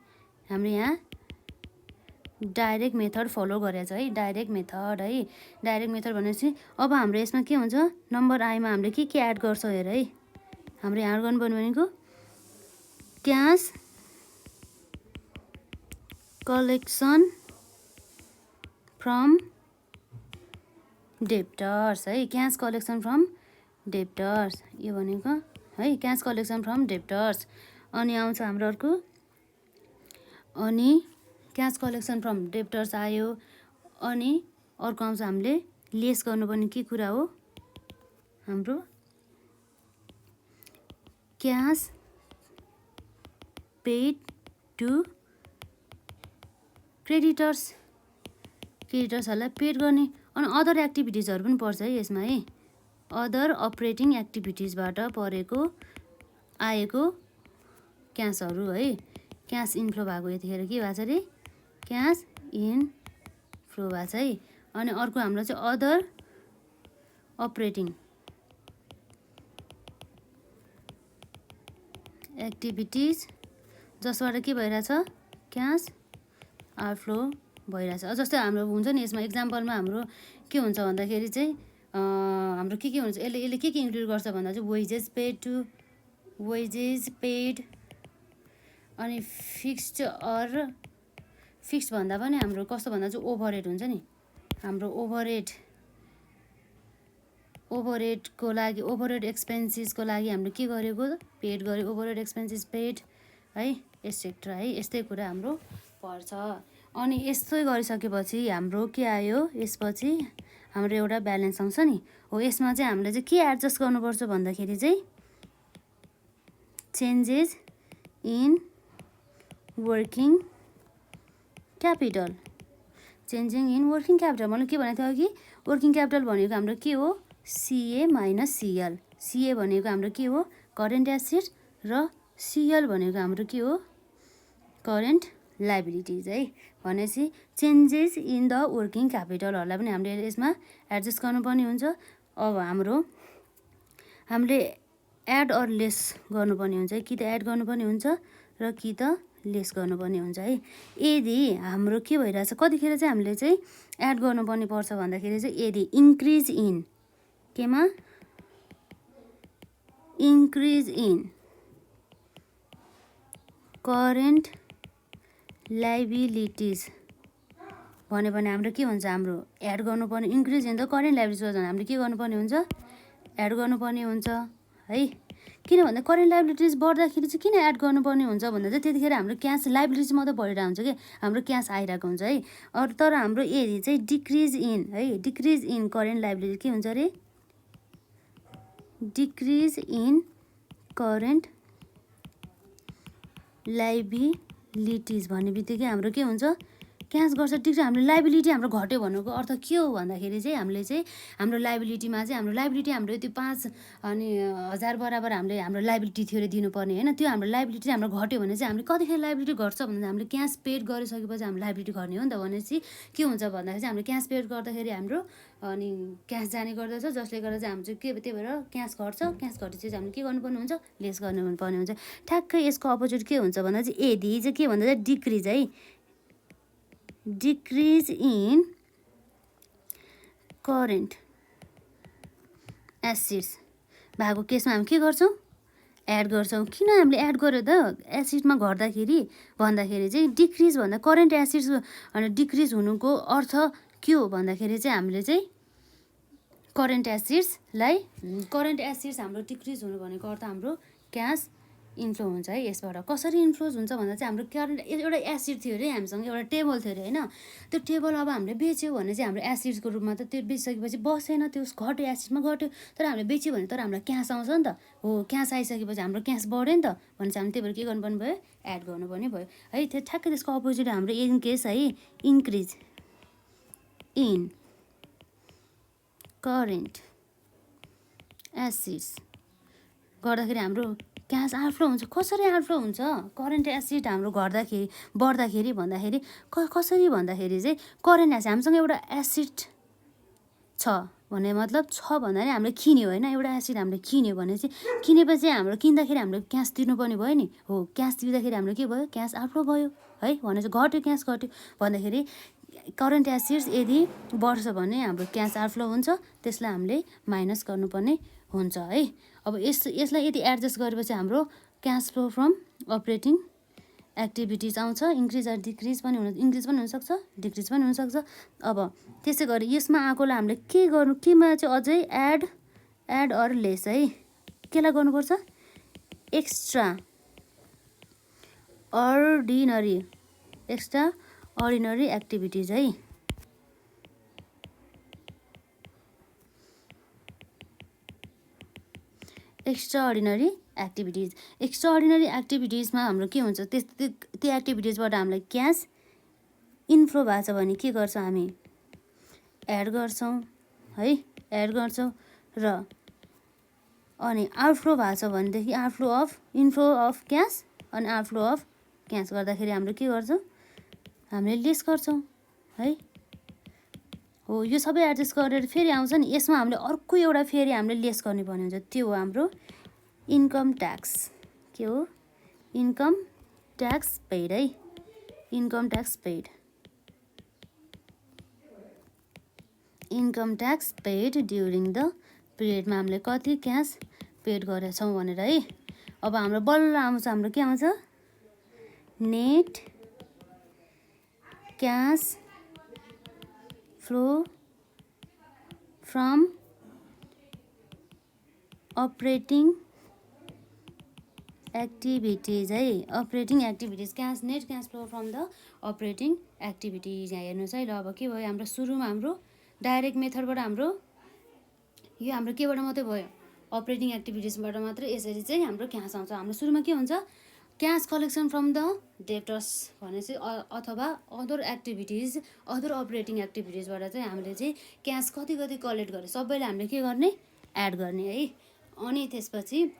हाम्रो यहाँ डाइरेक्ट मेथड फलो गरेछ है। डाइरेक्ट मेथड भनेपछि अब हाम्रो यसमा के हुन्छ नम्बर आईमा हामीले के एड गर्छौँ हेर है। हाम्रो यहाँ गर्नुपर्ने भनेको क्यास कलेक्सन फ्रम डेप्टर्स है। क्यास कलेक्सन फ्रम डेप्टर्स यो भनेको है क्यास कलेक्सन फ्रम डेप्टर्स। अनि आउँछ हाम्रो अर्को अनि क्यास कलेक्सन फ्रम डेप्टर्स आयो। अनि अर्को आउँछ हामीले लेस गर्नुपर्ने के कुरा हो हाम्रो क्यास पेड टु क्रेडिटर्सहरूलाई पेड गर्ने। अनि अदर एक्टिभिटिजहरू पनि पर्छ है यसमा है। अदर अपरेटिङ एक्टिभिटिजबाट आएको क्यासहरू है, क्यास इन्फ्लो भएको यतिखेर के भएको छ अरे क्यास इन्फ्लो भएको छ है। अनि अर्को हाम्रो चाहिँ अदर अपरेटिङ एक्टिभिटिज जसबाट के भइरहेछ क्यास आउटफ्लो भइरहेछ। जस्तै हाम्रो हुन्छ नि यसमा इक्जाम्पलमा हाम्रो के हुन्छ भन्दाखेरि चाहिँ हाम्रो के हुन्छ यसले के इन्क्लुड गर्छ भन्दा चाहिँ वेजेस पेड अनि फिक्स्ड भन्दा पनि हाम्रो कस्तो भन्दा चाहिँ ओभरहेड हुन्छ नि। हाम्रो ओभरहेडको लागि ओभरहेड एक्सपेन्सेसको लागि हामीले के गरेको पेड गर्यो, ओभरहेड एक्सपेन्सेस पेड है एटसेट्रा है। यस्तै कुरा हाम्रो पर्छ। अनि यस्तै गरिसकेपछि हाम्रो के आयो यसपछि हाम्रो एउटा ब्यालेन्स आउँछ नि हो। यसमा चाहिँ हामीले चाहिँ के एडजस्ट गर्नुपर्छ भन्दाखेरि चाहिँ changes in working capital. Changing in working capital मतलब के भनेको थियो अघि वर्किङ क्यापिटल भनेको हाम्रो के हो CA माइनस CL। CA भनेको हाम्रो के हो करेन्ट एसेट र CL भनेको हाम्रो के हो करेन्ट लाइबिलिटिज है। भनेपछि चेन्जेस इन द वर्किङ क्यापिटलहरूलाई पनि हामीले यसमा एडजस्ट गर्नुपर्ने हुन्छ। अब हामीले एड अर लेस गर्नुपर्ने हुन्छ कि त एड गर्नुपर्ने हुन्छ र कि त लेस गर्नुपर्ने हुन्छ है। यदि हाम्रो के भइरहेछ कतिखेर चाहिँ हामीले चाहिँ एड गर्नुपर्ने पर्छ भन्दाखेरि चाहिँ यदि इन्क्रिज इन केमा इन्क्रिज इन करेन्ट लाइबिलिटिज भन्यो भने हाम्रो के हुन्छ हाम्रो एड गर्नुपर्ने increase in the current liabilities भने हामीले के गर्नुपर्ने हुन्छ एड गर्नुपर्ने हुन्छ है। किन भन्दा करेन्ट लाइबिलिटिज बढ्दाखेरि चाहिँ किन एड गर्नुपर्ने हुन्छ भन्दा चाहिँ त्यतिखेर हाम्रो क्यास लाइबिलिटिज मात्रै बढिरहेको हुन्छ कि हाम्रो क्यास आइरहेको हुन्छ है। अरू तर हाम्रो यदि चाहिँ डिक्रिज इन करेन्ट लाइबिलिटिज के हुन्छ अरे डिक्रिज इन करेन्ट लाइबिलिटिज भन्ने बित्तिकै हाम्रो के हुन्छ क्यास गर्छ ठिक छ। हाम्रो लाइबिलिटी हाम्रो घट्यो भन्नुको अर्थ के हो भन्दाखेरि चाहिँ हामीले चाहिँ हाम्रो लाइबिलिटीमा चाहिँ हाम्रो लाइबिलिटी हाम्रो त्यो 5,000 बराबर हामीले हाम्रो लाइबिलिटी थियो अरे दिनुपर्ने होइन। त्यो हाम्रो लाइबिलिटी हाम्रो घट्यो भने चाहिँ हामीले कतिखेर लाइबिलिटी घट्छ भन्दा हामीले क्यास पेड गरिसकेपछि हाम्रो लाइबिलिटी घट्ने हो नि त। भनेपछि के हुन्छ भन्दाखेरि चाहिँ हामीले क्यास पेड गर्दाखेरि हाम्रो अनि क्यास जाने गर्दछ जसले गर्दा चाहिँ हाम्रो चाहिँ के त्यही भएर क्यास घट्छ। क्यास घटेपछि चाहिँ हामीले के गर्नुपर्ने हुन्छ लेस गर्नुपर्ने हुन्छ। ठ्याक्कै यसको अपोजिट के हुन्छ भन्दा चाहिँ यदि चाहिँ के भन्दा चाहिँ डिक्रिज है डिक्रिज इन करेन्ट एसेट्स भएको केसमा हामी के गर्छौँ एड गर्छौँ। किन हामीले एड गर्यो त एसेटमा घट्दाखेरि भन्दाखेरि चाहिँ डिक्रिज भन्दा करेन्ट एसेट्स अनि डिक्रिज हुनुको अर्थ के हो भन्दाखेरि चाहिँ हामीले चाहिँ करेन्ट एसेट्स हाम्रो डिक्रिज हुनु भनेको अर्थ हाम्रो क्यास इन्फ्लो हुन्छ है। यसबाट कसरी इन्फ्लोज हुन्छ भन्दा चाहिँ हाम्रो करेन्ट एउटा एसिड थियो अरे हामीसँग एउटा टेबल थियो अरे होइन। त्यो टेबल अब हामीले बेच्यो भने चाहिँ हाम्रो एसिड्सको रूपमा त त्यो बेचिसकेपछि बसेन त्यो घट्यो एसिडमा घट्यो। तर हामीले बेच्यो भने तर हामीलाई क्यास आउँछ नि त हो। क्यास आइसकेपछि हाम्रो क्यास बढ्यो नि त भनेपछि हामीले त्यही भएर के गर्नुपर्ने भयो एड गर्नुपर्ने भयो है। त्यो ठ्याक्कै त्यसको अपोजिट हाम्रो इन केस है इन्क्रिज इन करेन्ट एसिड्स गर्दाखेरि हाम्रो क्यास आउटफ्लो हुन्छ। कसरी आउटफ्लो हुन्छ करेन्ट एसिड हाम्रो बढ्दाखेरि भन्दाखेरि कसरी भन्दाखेरि चाहिँ करेन्ट एसिड हामीसँग एउटा एसिड छ भन्ने मतलब छ भन्दाखेरि हामीले किन्यो होइन एउटा एसिड हामीले किन्यो भने चाहिँ किनेपछि हाम्रो किन्दाखेरि हामीले क्यास तिर्नुपर्ने भयो नि हो। क्यास तिर्दाखेरि हाम्रो के भयो क्यास आउटफ्लो भयो है भनेपछि घट्यो क्यास घट्यो भन्दाखेरि करेन्ट एसिड्स यदि बढ्छ भने हाम्रो क्यास आउटफ्लो हुन्छ त्यसलाई हामीले माइनस गर्नुपर्ने हुन्छ है। अब यसलाई यदि एडजस्ट गरेपछि हाम्रो cash flow from operating activities आउँछ। इन्क्रिज अर डिक्रिज पनि इन्क्रिज पनि हुनसक्छ डिक्रिज पनि हुनसक्छ। अब त्यसै गरी यसमा आएकोलाई हामीले के गर्नु केमा चाहिँ अझै एड अर लेस है केलाई गर्नुपर्छ एक्स्ट्रा अर्डिनरी एक्टिभिटिज है। Extra ordinary activities. एक्स्ट्राअर्डिनरी एक्टिभिटिजमा हाम्रो के हुन्छ, त्यो एक्टिभिटिजबाट हामीलाई क्यास इन्फ्लो भएको छ भने के गर्छौँ हामी, एड गर्छौँ है, एड गर्छौँ। र अनि आउटफ्लो भएको छ भनेदेखि इन्फ्लो अफ क्यास अनि आउटफ्लो अफ क्यास गर्दाखेरि हाम्रो के गर्छौँ, हामीले लेस गर्छौँ है। हो, यो सबै एडजस्ट गरेर फेरि आउँछ नि, यसमा हामीले अर्को एउटा फेरि हामीले लेस गर्नुपर्ने हुन्छ, त्यो हो हाम्रो इन्कम ट्याक्स। के हो, इन्कम ट्याक्स पेड है, income tax paid, income tax paid during the पिरियडमा हामीले कति क्यास पेड गरेछौँ भनेर है। अब हाम्रो बल्ल आउँछ, हाम्रो के आउँछ, net cash flow from operating activities है, operating activities, net cash flow from the operating activities. यहाँ हेर्नुहोस् है, ल अब के भयो, हाम्रो सुरुमा हाम्रो डाइरेक्ट मेथडबाट हाम्रो यो हाम्रो केबाट मात्रै भयो, अपरेटिङ एक्टिभिटिजबाट मात्रै यसरी चाहिँ हाम्रो क्यास आउँछ। हाम्रो सुरुमा के हुन्छ, cash collection from the debtors भनेपछि अथवा अदर एक्टिभिटिज, अदर अपरेटिङ एक्टिभिटिजबाट चाहिँ हामीले चाहिँ क्यास कति कति कलेक्ट गरे सबैले हामीले के गर्ने, एड गर्ने है। अनि त्यसपछि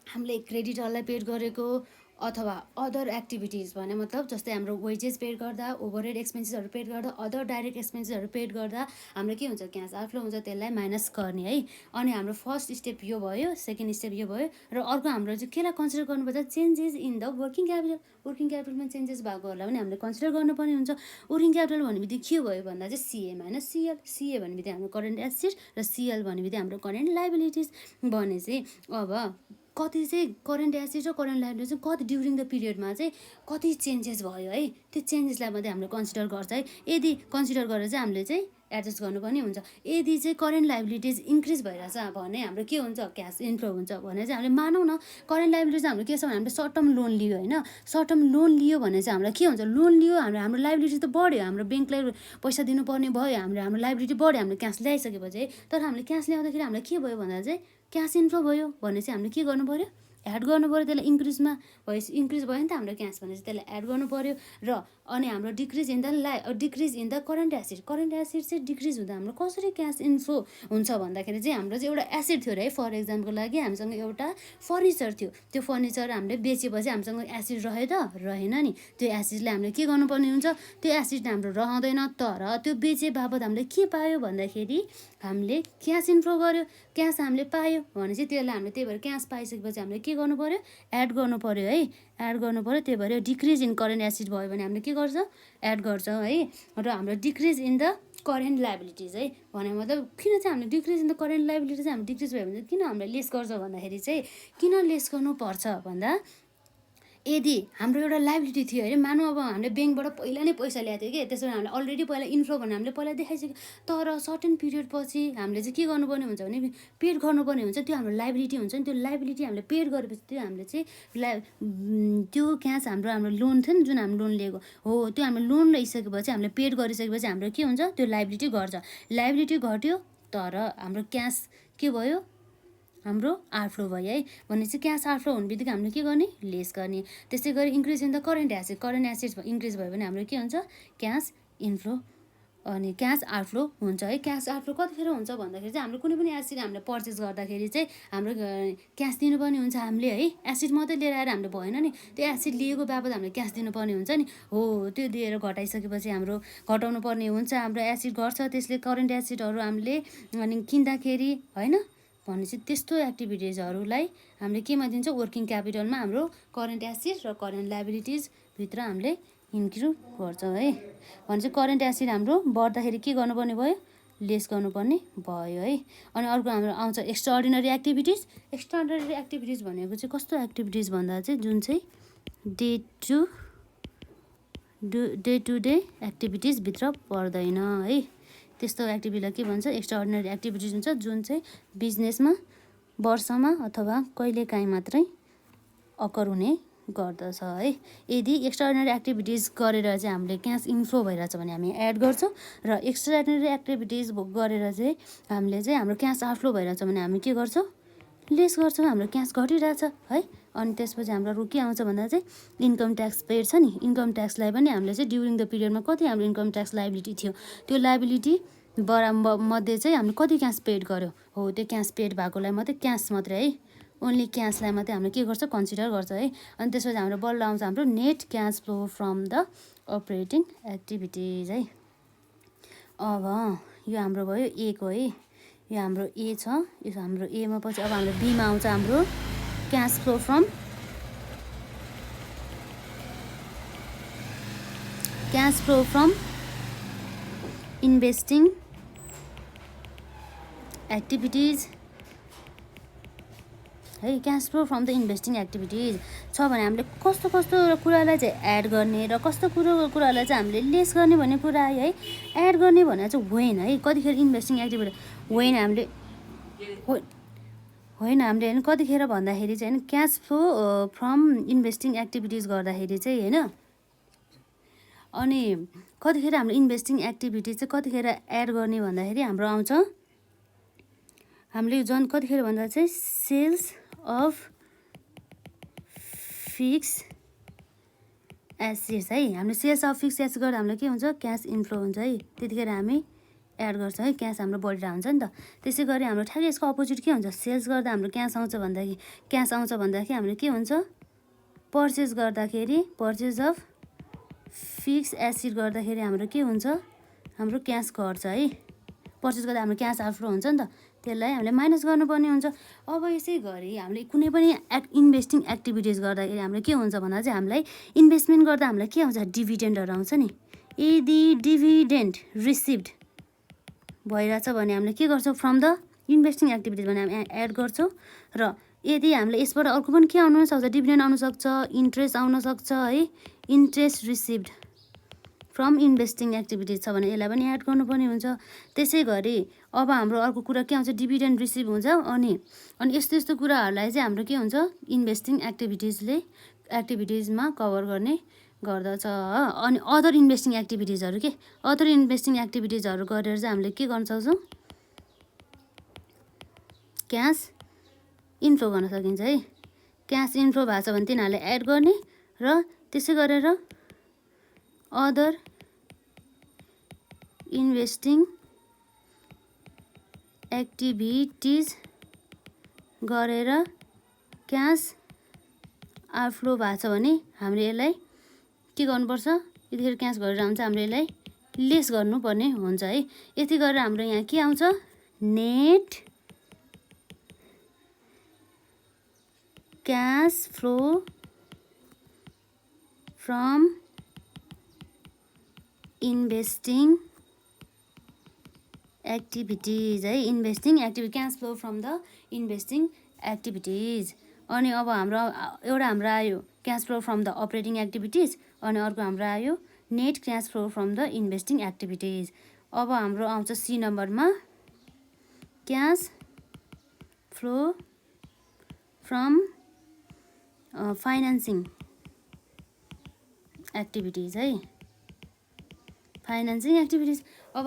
हामीले क्रेडिटरलाई पेड गरेको अथवा अदर एक्टिभिटिज भने मतलब जस्तै हाम्रो वेजेस पेड गर्दा, ओभरहेड एक्सपेन्सेसहरू पेड गर्दा, अदर डाइरेक्ट एक्सपेन्सेसहरू पेड गर्दा हाम्रो के हुन्छ, क्यास आउटफ्लो हुन्छ, त्यसलाई माइनस गर्ने है। अनि हाम्रो फर्स्ट स्टेप यो भयो, सेकेन्ड स्टेप यो भयो। र अर्को हाम्रो चाहिँ केलाई कन्सिडर गर्नुपर्छ, changes in the working capital. Working क्यापिटलमा चेन्जेस भएकोहरूलाई पनि हामीले कन्सिडर गर्नुपर्ने हुन्छ। वर्किङ क्यापिटल भन्ने के भयो भन्दा चाहिँ सिए माइनस सिएल, सिए भन्ने बित्तिकै हाम्रो करेन्ट एसेट र सिएल भन्ने बित्तिकै हाम्रो करेन्ट लाइबिलिटिज भने चाहिँ अब कति चाहिँ करेन्ट एसेट र करेन्ट लाइबिलिटी चाहिँ कति ड्युरिङ द पिरियडमा चाहिँ कति चेन्जेस भयो है, त्यो चेन्जेसलाई मात्रै हामीले कन्सिडर गर्छ है। यदि कन्सिडर गरेर चाहिँ हामीले चाहिँ एडजस्ट गर्नुपर्ने हुन्छ। यदि चाहिँ करेन्ट लाइबिलिटिज इन्क्रिज भइरहेछ भने हाम्रो के हुन्छ, क्यास इन्फ्लो हुन्छ भने चाहिँ हामीले मानौँ न करेन्ट लाइबिलिटिज हाम्रो के छ भने हामीले सर्ट टर्म लोन लियो होइन, सर्ट टर्म लोन लियो भने चाहिँ हामीलाई के हुन्छ, लोन लियो हाम्रो लाइबिलिटी त बढ्यो, हाम्रो ब्याङ्कलाई पैसा दिनुपर्ने भयो, हाम्रो लाइबिलिटी बढ्यो, हामीले क्यास ल्याइसकेपछि है। तर हामीले क्यास ल्याउँदाखेरि हामीलाई के भयो भन्दा चाहिँ क्यास इन्फ्लो भयो भने चाहिँ हामीले के गर्नु पऱ्यो, एड गर्नु पऱ्यो। त्यसलाई इन्क्रिज भयो नि त हाम्रो क्यास भने चाहिँ त्यसलाई एड गर्नु पऱ्यो। र अनि हाम्रो decrease in the current asset चाहिँ डिक्रिज हुँदा हाम्रो कसरी क्यास इन्फ्लो हुन्छ भन्दाखेरि चाहिँ हाम्रो चाहिँ एउटा एसेट थियो है। फर इक्जाम्पलको लागि हामीसँग एउटा फर्निचर थियो, त्यो फर्निचर हामीले बेचेपछि हामीसँग एसेट रह्यो त रहेन नि, त्यो एसेटलाई हामीले के गर्नुपर्ने हुन्छ, त्यो एसेट हाम्रो रहँदैन। तर त्यो बेचे बापत हामीले के पायो भन्दाखेरि हामीले क्यास इन्फ्लो गर्यो, क्यास हामीले पायो भने चाहिँ त्यसलाई हामीले त्यही भएर क्यास पाइसकेपछि हामीले के गर्नु पऱ्यो, एड गर्नु पऱ्यो है, एड गर्नु पऱ्यो। त्यही भएर डिक्रिज इन करेन्ट एसेट भयो भने हामीले के गर्छ, एड गर्छौँ है। र हाम्रो decrease in the current liabilities है भने मतलब किन चाहिँ हामीले decrease in the current liabilities चाहिँ हामी डिक्रिज भयो भने किन हामीले लेस गर्छ भन्दाखेरि चाहिँ किन लेस गर्नुपर्छ भन्दा यदि हाम्रो एउटा लाइबिलिटी थियो अरे, मानौँ अब हामीले ब्याङ्कबाट पहिला नै पैसा ल्याएको थियो कि, त्यसो भने हामीले अलरेडी पहिला इन्फ्लो भनेर हामीले पहिला देखाइसक्यो। तर सर्टेन पिरियड पछि हामीले चाहिँ के गर्नुपर्ने हुन्छ भने पेड गर्नुपर्ने हुन्छ, त्यो हाम्रो लाइबिलिटी हुन्छ नि, त्यो लाइबिलिटी हामीले पेड गरेपछि त्यो हामीले चाहिँ त्यो क्यास हाम्रो लोन थियो नि, जुन हामीले लोन लिएको हो, त्यो हामीले लोन लिइसकेपछि हामीले पेड गरिसकेपछि हाम्रो के हुन्छ, त्यो लाइबिलिटी घट्छ, लाइबिलिटी घट्यो तर हाम्रो क्यास के भयो, हाम्रो आउटफ्लो भयो है। भनेपछि क्यास आउटफ्लो हुने बित्तिकै हामीले के गर्ने, लेस गर्ने। त्यस्तै गरी increase in the current asset increase भयो भने हाम्रो के हुन्छ, क्यास इन्फ्लो अनि क्यास आउटफ्लो हुन्छ है। क्यास आउटफ्लो कतिखेर हुन्छ भन्दाखेरि चाहिँ हाम्रो कुनै पनि एसेट हामीले पर्चेस गर्दाखेरि चाहिँ हाम्रो क्यास दिनुपर्ने हुन्छ हामीले है। एसेट मात्रै लिएर आएर हामीले भएन नि, त्यो एसेट लिएको बापत हामीले क्यास दिनुपर्ने हुन्छ नि, हो त्यो दिएर घटाइसकेपछि हाम्रो घटाउनु पर्ने हुन्छ, हाम्रो एसेट घट्छ, त्यसले करेन्ट एसेटहरू हामीले अनि किन्दाखेरि होइन भनेपछि त्यस्तो एक्टिभिटिजहरूलाई हामीले केमा दिन्छ, वर्किङ क्यापिटलमा हाम्रो करेन्ट एसेट र करेन्ट लाइबिलिटिजभित्र हामीले इन्क्लुड गर्छौँ है। भनेपछि करेन्ट एसेट हाम्रो बढ्दाखेरि के गर्नुपर्ने भयो, लेस गर्नुपर्ने भयो है। अनि अर्को हाम्रो आउँछ एक्स्ट्राअर्डिनरी एक्टिभिटिज। एक्स्ट्राअर्डिनरी एक्टिभिटिज भनेको चाहिँ कस्तो एक्टिभिटिज भन्दा चाहिँ जुन चाहिँ डे टु डे एक्टिभिटिजभित्र पर्दैन है। त्यस्तो एक्टिभिटीलाई के भन्छ, एक्स्ट्राअर्डिनरी एक्टिभिटिज हुन्छ, जुन चाहिँ बिजनेसमा वर्षमा अथवा कहिलेकाहीँ मात्रै अकर हुने गर्दछ है। यदि एक्स्ट्राअर्डिनरी एक्टिभिटिज गरेर चाहिँ हामीले क्यास इन्फ्लो भइरहेछ भने हामी एड गर्छौँ, र एक्स्ट्राअर्डिनरी एक्टिभिटिज गरेर चाहिँ हामीले चाहिँ हाम्रो क्यास आउटफ्लो भइरहेछ भने हामी के गर्छौँ, लेस गर्छौँ, हाम्रो क्यास घटिरहेछ है। अनि त्यसपछि हाम्रो अरू के आउँछ भन्दा चाहिँ इन्कम ट्याक्स पेड छ नि, इन्कम ट्याक्सलाई पनि हामीले चाहिँ ड्युरिङ द पिरियडमा कति हाम्रो इन्कम ट्याक्स लाइबिलिटी थियो, त्यो लाइबिलिटी मध्ये चाहिँ हामीले कति क्यास पेड गर्यो हो, त्यो क्यास पेड भएकोलाई मात्रै क्यास मात्रै है, ओन्ली क्यासलाई मात्रै हामीले के गर्छ कन्सिडर गर्छ है। अनि त्यसपछि हाम्रो बल्ल आउँछ हाम्रो net cash flow from the operating activities है। अब यो हाम्रो भयो ए को है, यो हाम्रो ए छ, यो हाम्रो एमा पछि अब हाम्रो बीमा आउँछ हाम्रो cash flow from investing activities है। Cash flow from the investing activities छ भने हामीले कस्तो कस्तो कुरालाई चाहिँ एड गर्ने र कस्तो कुरालाई चाहिँ हामीले लेस गर्ने भन्ने कुरा है। एड गर्ने भनेर चाहिँ होइन है, कतिखेर इन्भेस्टिङ एक्टिभिटी होइन हामीले होइन कतिखेर भन्दाखेरि चाहिँ होइन cash flow from investing activities गर्दाखेरि चाहिँ होइन। अनि कतिखेर हाम्रो इन्भेस्टिङ एक्टिभिटिज चाहिँ कतिखेर एड गर्ने भन्दाखेरि हाम्रो आउँछ हामीले कतिखेर भन्दा चाहिँ सेल्स अफ फिक्स एसेट्स है। हामीले सेल्स अफ फिक्स एसेट्स गर्दा हामीलाई के हुन्छ क्यास इन्फ्लो हुन्छ है, त्यतिखेर हामी एड गर्छ है, क्यास हाम्रो बढेर हुन्छ नि त। त्यसै गरी हाम्रो ठ्याक्कै यसको अपोजिट के हुन्छ, सेल्स गर्दा हाम्रो क्यास आउँछ भन्दाखेरि हाम्रो के हुन्छ पर्चेस गर्दाखेरि, पर्चेस अफ फिक्स एसेट गर्दाखेरि हाम्रो के हुन्छ हाम्रो क्यास घट्छ है। पर्चेस गर्दा हाम्रो क्यास आउटफ्लो हुन्छ नि त, त्यसलाई हामीले माइनस गर्नुपर्ने हुन्छ। अब यसै गरी हामीले कुनै पनि इन्भेस्टिङ एक्टिभिटिज गर्दाखेरि हाम्रो के हुन्छ भन्दा चाहिँ हामीलाई इन्भेस्टमेन्ट गर्दा हामीलाई के आउँछ डिभिडेन्डहरू आउँछ नि। यदि डिभिडेन्ड रिसिभ्ड भइरहेछ भने हामीले के गर्छौँ फ्रम द इन्भेस्टिङ एक्टिभिटिज भने हामी एड गर्छौँ। र यदि हामीले यसबाट अर्को पनि के आउनु सक्छ डिभिडेन्ड आउनसक्छ, इन्ट्रेस्ट आउनसक्छ है, interest received from investing activities छ भने यसलाई पनि एड गर्नुपर्ने हुन्छ। त्यसै गरी अब हाम्रो अर्को कुरा के आउँछ डिभिडेन्ड रिसिभ हुन्छ। अनि यस्तो कुराहरूलाई चाहिँ हाम्रो के हुन्छ इन्भेस्टिङ एक्टिभिटिजमा कभर गर्ने गर्दछ। अनि अदर इन्भेस्टिङ एक्टिभिटिजहरू गरेर चाहिँ हामीले के गर्न सक्छौँ क्यास इन्फ्लो गर्न सकिन्छ है। क्यास इन्फ्लो भएको छ भने तिनीहरूले एड गर्ने र त्यसै गरेर अदर इन्भेस्टिङ एक्टिभिटिज गरेर क्यास आउटफ्लो भएको छ भने हामीले यसलाई के गर्नुपर्छ, यतिखेर क्यास गरेर आउँछ हामीले यसलाई लेस गर्नुपर्ने हुन्छ है। यति गरेर हाम्रो यहाँ के आउँछ net cash flow from investing activities है। Cash flow from the investing activities. अनि अब हाम्रो हाम्रो आयो cash flow from the operating activities, अनि अर्को हाम्रो आयो net cash flow from the investing activities. अब हाम्रो आउँछ सी नम्बरमा cash flow from financing activities है। फाइनेन्सिङ एक्टिभिटिज अब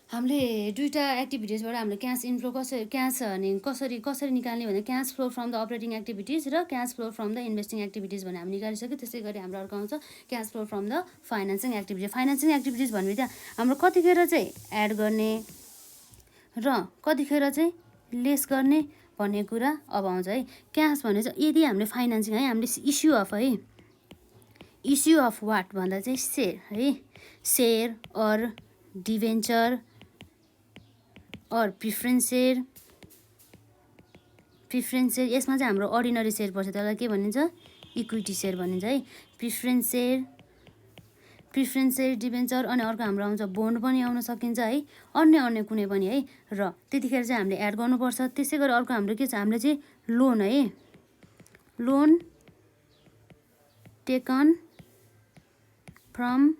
हामीले दुईवटा एक्टिभिटिजबाट हामीले क्यास इन्फ्लो कसरी निकाल्ने भने cash flow from the operating activities र cash flow from the investing activities भने हामी निकालिसक्यो। त्यसै गरी हाम्रो अर्को आउँछ cash flow from the financing activities. Financing activities भनेपछि हाम्रो कतिखेर चाहिँ एड गर्ने र कतिखेर चाहिँ लेस गर्ने भन्ने कुरा अब आउँछ है। क्यास भने चाहिँ यदि हामीले फाइनेन्सिङ है हामीले इस्यु अफ वाट भन्दा चाहिँ share or debenture or preference share यसमा चाहिँ हाम्रो अर्डिनरी सेयर पर्छ, त्यसलाई के भनिन्छ इक्विटी सेयर भनिन्छ है। प्रिफरेन्स सेयर डिभेन्चर अनि अर्को हाम्रो आउँछ बोन्ड पनि आउन सकिन्छ है, अन्य कुनै पनि है। र त्यतिखेर चाहिँ हामीले एड गर्नुपर्छ। त्यसै गरी अर्को हाम्रो के छ हामीले चाहिँ लोन है, लोन टेकन फ्रम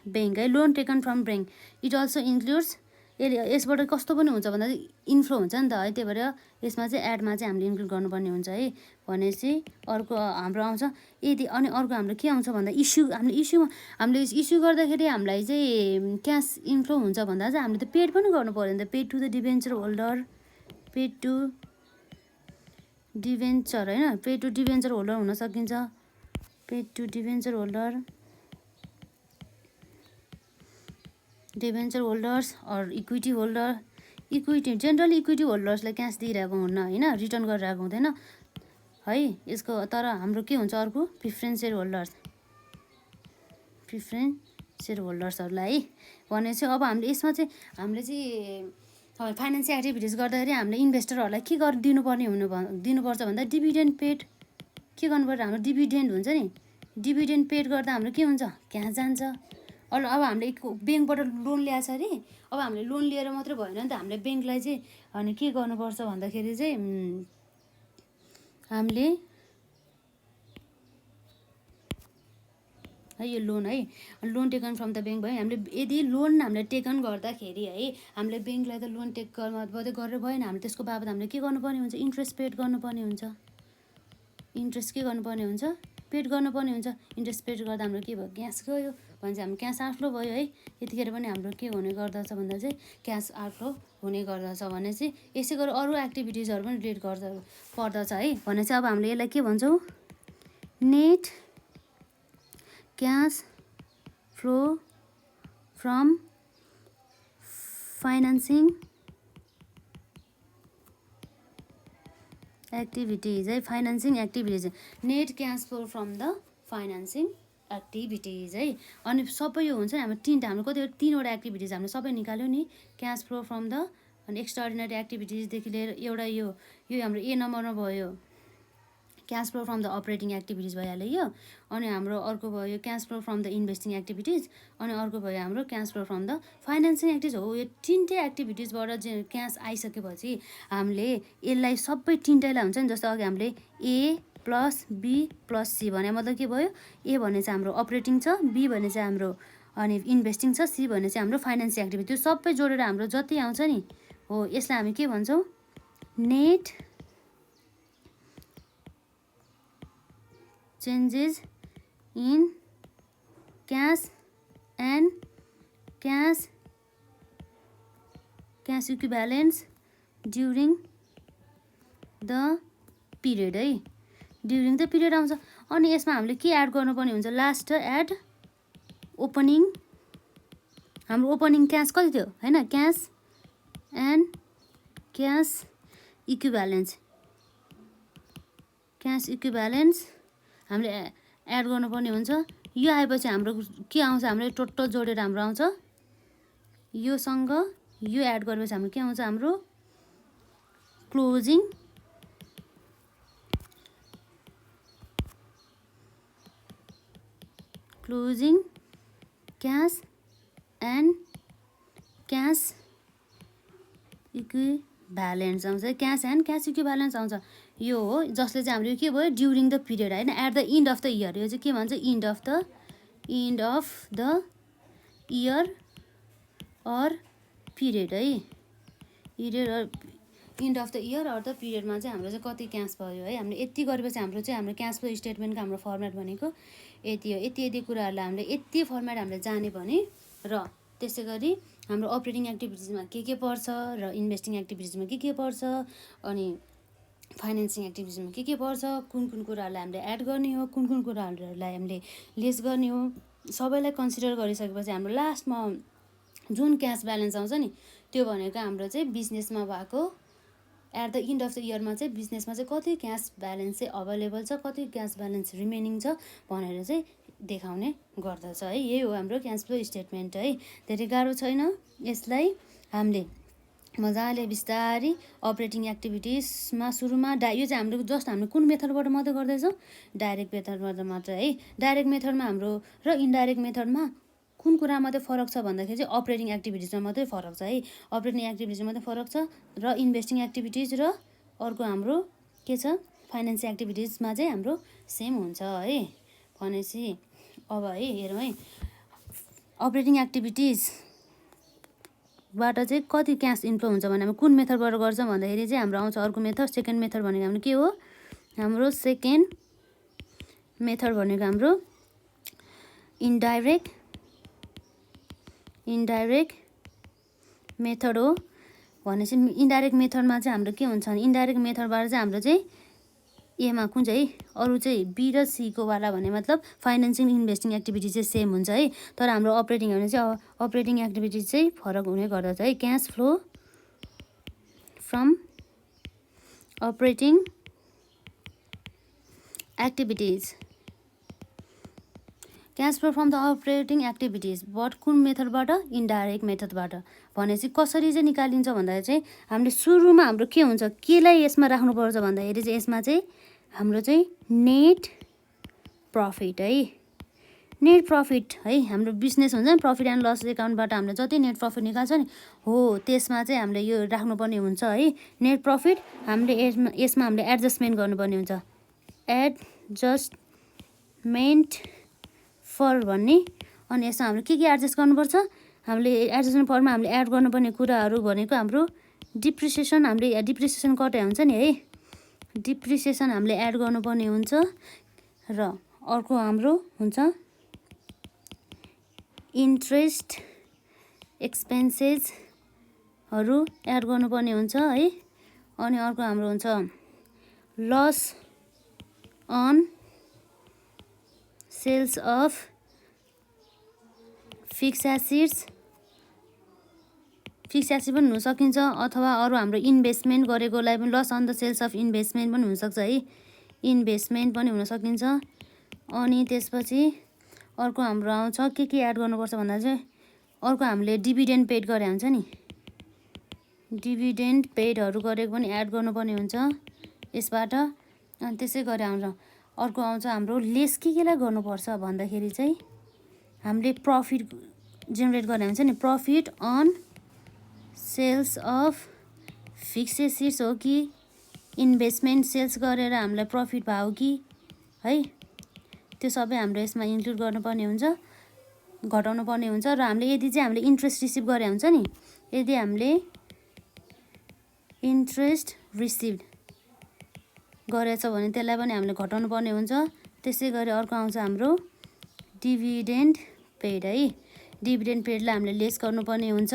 ब्याङ्क है, loan taken from bank it also includes. यसबाट कस्तो पनि हुन्छ भन्दा चाहिँ इन्फ्लो हुन्छ नि त है, त्यही भएर यसमा चाहिँ एडमा चाहिँ हामीले इन्क्लुड गर्नुपर्ने हुन्छ है। भनेपछि अर्को हाम्रो आउँछ यदि, अनि अर्को हाम्रो के आउँछ भन्दा हामीले इस्यु गर्दाखेरि हामीलाई चाहिँ क्यास इन्फ्लो हुन्छ भन्दा चाहिँ हामीले त पेड पनि गर्नु पऱ्यो नि त, paid to the debenture holder, paid to debenture होइन, पेड टु डिभेन्चर होल्डर हुन सकिन्छ, paid to debenture holder, debenture holders or equity holder. Equity general equity होल्डर्सलाई क्यास दिइरहेको हुन्न होइन, रिटर्न गरिरहेको हुँदैन है यसको। तर हाम्रो के हुन्छ अर्को preference share holders, preference share होल्डर्सहरूलाई भने चाहिँ अब हामीले यसमा चाहिँ हामीले चाहिँ फाइनेन्सियल एक्टिभिटिज गर्दाखेरि हामीले इन्भेस्टरहरूलाई के दिनुपर्छ भन्दा डिभिडेन्ड पेड के गर्नुपर्छ, हाम्रो डिभिडेन्ड हुन्छ नि, डिभिडेन्ड पेड गर्दा हाम्रो के हुन्छ क्यास जान्छ। अब हामीले ब्याङ्कबाट लोन ल्याएको छ अरे, अब हामीले लोन लिएर मात्रै भएन नि त, हामीले ब्याङ्कलाई चाहिँ अनि के गर्नुपर्छ भन्दाखेरि चाहिँ हामीले है यो लोन है, loan taken from the bank भयो। हामीले यदि लोन हामीले टेकन गर्दाखेरि है हामीले ब्याङ्कलाई त लोन टेक मात्रै गरेर भएन, हामीले त्यसको बाबत हामीले के गर्नुपर्ने हुन्छ, इन्ट्रेस्ट पेड गर्नुपर्ने हुन्छ, इन्ट्रेस्ट के गर्नुपर्ने हुन्छ, पेड गर्नुपर्ने हुन्छ। इन्ट्रेस्ट पेड गर्दा हाम्रो के भयो क्यास गयो भने चाहिँ हाम्रो क्यास आउटफ्लो भयो है। यतिखेर पनि हाम्रो के हुने गर्दछ भन्दा चाहिँ क्यास आउटफ्लो हुने गर्दछ भने चाहिँ यसै गरी अरू एक्टिभिटिजहरू पनि रिलेट पर्दछ है भने चाहिँ अब हामीले यसलाई के भन्छौँ, net cash flow from financing activities है, financing activities, net cash flow from the financing activities है। अनि सबै यो हुन्छ नि हाम्रो हाम्रो कतिवटा 3वटा एक्टिभिटिज हामीले सबै निकाल्यो नि, क्यास फ्लो फ्रम द अनि एक्स्ट्राअर्डिनरी एक्टिभिटिजदेखि लिएर एउटा यो हाम्रो ए नम्बरमा भयो cash flow from the operating activities भइहाल्यो यो। अनि हाम्रो अर्को भयो cash flow from the investing activities, अनि अर्को भयो हाम्रो cash flow from the financing activities हो। यो 3टै एक्टिभिटिजबाट चाहिँ क्यास आइसकेपछि हामीले यसलाई सबै 3टैलाई हुन्छ नि, जस्तो अघि हामीले ए प्लस बी प्लस सी भने मतलब के भयो, ए भने चाहिँ हाम्रो अपरेटिङ छ, बी भने चाहिँ हाम्रो अनि इन्भेस्टिङ छ, सी भने चाहिँ हाम्रो फाइनेन्सिङ एक्टिभिटी, त्यो सबै जोडेर हाम्रो जति आउँछ नि हो यसलाई हामी के भन्छौँ, net changes in cash and cash equivalents during the period है, ड्युरिङ द पिरियड आउँछ। अनि यसमा हामीले के एड गर्नुपर्ने हुन्छ, लास्ट एड ओपनिङ, हाम्रो ओपनिङ क्यास कति थियो होइन, cash and cash equivalence, cash equivalence हामीले एड गर्नुपर्ने हुन्छ। यो आएपछि हाम्रो के आउँछ, हामीले टोटल जोडेर हाम्रो आउँछ योसँग यो एड गरेपछि हाम्रो के आउँछ, हाम्रो closing cash and cash equivalents आउँछ, क्यास एन्ड क्यास इक्विभ्यालेन्स आउँछ। यो हो जसले चाहिँ हाम्रो के भयो ड्युरिङ द पिरियड होइन, at the end of the year, यो चाहिँ के भन्छ end of the year or period है, end of the year or the पिरियडमा चाहिँ हाम्रो चाहिँ कति क्यास भयो है। हामीले यति गरेपछि हाम्रो चाहिँ हाम्रो क्यास फ्लो स्टेटमेन्टको हाम्रो फर्मेट भनेको यति हो। यति कुराहरूलाई हामीले यति फर्मेट हामीले जाने भने र त्यसै गरी हाम्रो अपरेटिङ एक्टिभिटिजमा के पर्छ र इन्भेस्टिङ एक्टिभिटिजमा के पर्छ अनि फाइनेन्सिङ एक्टिभिटिजमा के पर्छ, कुन कुराहरूलाई हामीले एड गर्ने हो, कुन कुराहरूलाई हामीले लेस गर्ने हो, सबैलाई कन्सिडर गरिसकेपछि हाम्रो लास्टमा जुन क्यास ब्यालेन्स आउँछ नि त्यो भनेको हाम्रो चाहिँ बिजनेसमा भएको at the end of the इयरमा चाहिँ बिजनेसमा चाहिँ कति क्यास ब्यालेन्स चाहिँ अभाइलेबल छ, कति क्यास ब्यालेन्स रिमेनिङ छ भनेर चाहिँ देखाउने गर्दछ है। यही हो हाम्रो क्यास फ्लो स्टेटमेन्ट है। धेरै गाह्रो छैन, यसलाई हामीले मजाले बिस्तारै अपरेटिङ एक्टिभिटिजमा सुरुमा यो चाहिँ हाम्रो जस्ट हामीले कुन मेथडबाट मात्रै गर्दैछौँ, डाइरेक्ट मेथडबाट मात्रै है। डाइरेक्ट मेथडमा हाम्रो र इन्डाइरेक्ट मेथडमा कुन कुरा मात्रै फरक छ भन्दाखेरि चाहिँ अपरेटिङ एक्टिभिटिजमा मात्रै फरक छ है, अपरेटिङ एक्टिभिटिजमा मात्रै फरक छ र इन्भेस्टिङ एक्टिभिटिज र अर्को हाम्रो के छ फाइनेन्सियल एक्टिभिटिजमा चाहिँ हाम्रो सेम हुन्छ है। भनेपछि अब है हेरौँ है, अपरेटिङ एक्टिभिटिजबाट चाहिँ कति क्यास इन्फ्लो हुन्छ भने हामी कुन मेथडबाट गर्छौँ भन्दाखेरि चाहिँ हाम्रो आउँछ अर्को मेथड, सेकेन्ड मेथड भनेको हाम्रो के हो, हाम्रो सेकेन्ड मेथड भनेको हाम्रो इन्डाइरेक्ट मेथड हो। भनेपछि इन्डाइरेक्ट मेथडमा चाहिँ हाम्रो के हुन्छ भने इन्डाइरेक्ट मेथडबाट चाहिँ हाम्रो चाहिँ एमा कुन चाहिँ अरू चाहिँ बी र सीको वाला भने मतलब फाइनेन्सिङ इन्भेस्टिङ एक्टिभिटी चाहिँ सेम हुन्छ है। तर हाम्रो अपरेटिङ भने चाहिँ अपरेटिङ एक्टिभिटी चाहिँ फरक हुने गर्दछ है। Cash flow from operating activities, cash flow from the operating activities but कुन मेथडबाट? इन्डाइरेक्ट मेथडबाट। भनेपछि कसरी चाहिँ निकालिन्छ भन्दाखेरि चाहिँ हामीले सुरुमा हाम्रो के हुन्छ, केलाई यसमा राख्नुपर्छ भन्दाखेरि चाहिँ यसमा चाहिँ हाम्रो चाहिँ नेट प्रफिट है, नेट प्रफिट है। हाम्रो बिजनेस हुन्छ नि, प्रफिट एन्ड लस एकाउन्टबाट हामीले जति नेट प्रफिट निकाल्छ नि हो त्यसमा चाहिँ हामीले यो राख्नुपर्ने हुन्छ है। नेट प्रफिट हामीले यसमा हामीले एडजस्टमेन्ट गर्नुपर्ने हुन्छ, एडजस्टमेन्ट फर भन्ने। अनि यसमा हामीले के एडजस्ट गर्नुपर्छ, हामीले एडजस्टमेन्ट फरमा हामीले एड गर्नुपर्ने कुराहरू भनेको हाम्रो डिप्रिसिएसन, हामीले डिप्रिसिएसन कटाइ हुन्छ नि है, डिप्रिसिएसन हामीले एड गर्नुपर्ने हुन्छ। र अर्को हाम्रो हुन्छ इन्ट्रेस्ट एक्सपेन्सेसहरू एड गर्नुपर्ने हुन्छ है। अनि अर्को हाम्रो हुन्छ loss on sales of fixed assets, fixed asset पनि हुन सकिन्छ अथवा अरू हाम्रो इन्भेस्टमेन्ट गरेकोलाई पनि loss on the sales of investment पनि हुनसक्छ है, इन्भेस्टमेन्ट पनि हुन सकिन्छ। अनि त्यसपछि अर्को हाम्रो आउँछ के एड गर्नुपर्छ भन्दा चाहिँ अर्को हामीले डिभिडेन्ड पेड गरे हुन्छ नि, डिभिडेन्ड पेडहरू गरेको पनि एड गर्नुपर्ने हुन्छ यसबाट। अनि त्यसै गरी आउँछ अर्को आउँछ हाम्रो लेस केलाई गर्नुपर्छ भन्दाखेरि चाहिँ हामीले प्रफिट जेनेरेट गर्ने हुन्छ नि, profit on sales of fixed assets हो कि इन्भेस्टमेन्ट सेल्स गरेर हामीलाई प्रफिट भयो कि है, त्यो सबै हाम्रो यसमा इन्क्लुड गर्नुपर्ने हुन्छ, घटाउनु पर्ने हुन्छ। र हामीले यदि चाहिँ हामीले इन्ट्रेस्ट रिसिभ गरे हुन्छ नि, यदि हामीले इन्ट्रेस्ट रिसिभ गरेछ भने त्यसलाई पनि हामीले घटाउनु पर्ने हुन्छ। त्यसै गरी अर्को आउँछ हाम्रो डिभिडेन्ड पेड है, डिभिडेन्ड पेडलाई हामीले लेस गर्नुपर्ने हुन्छ।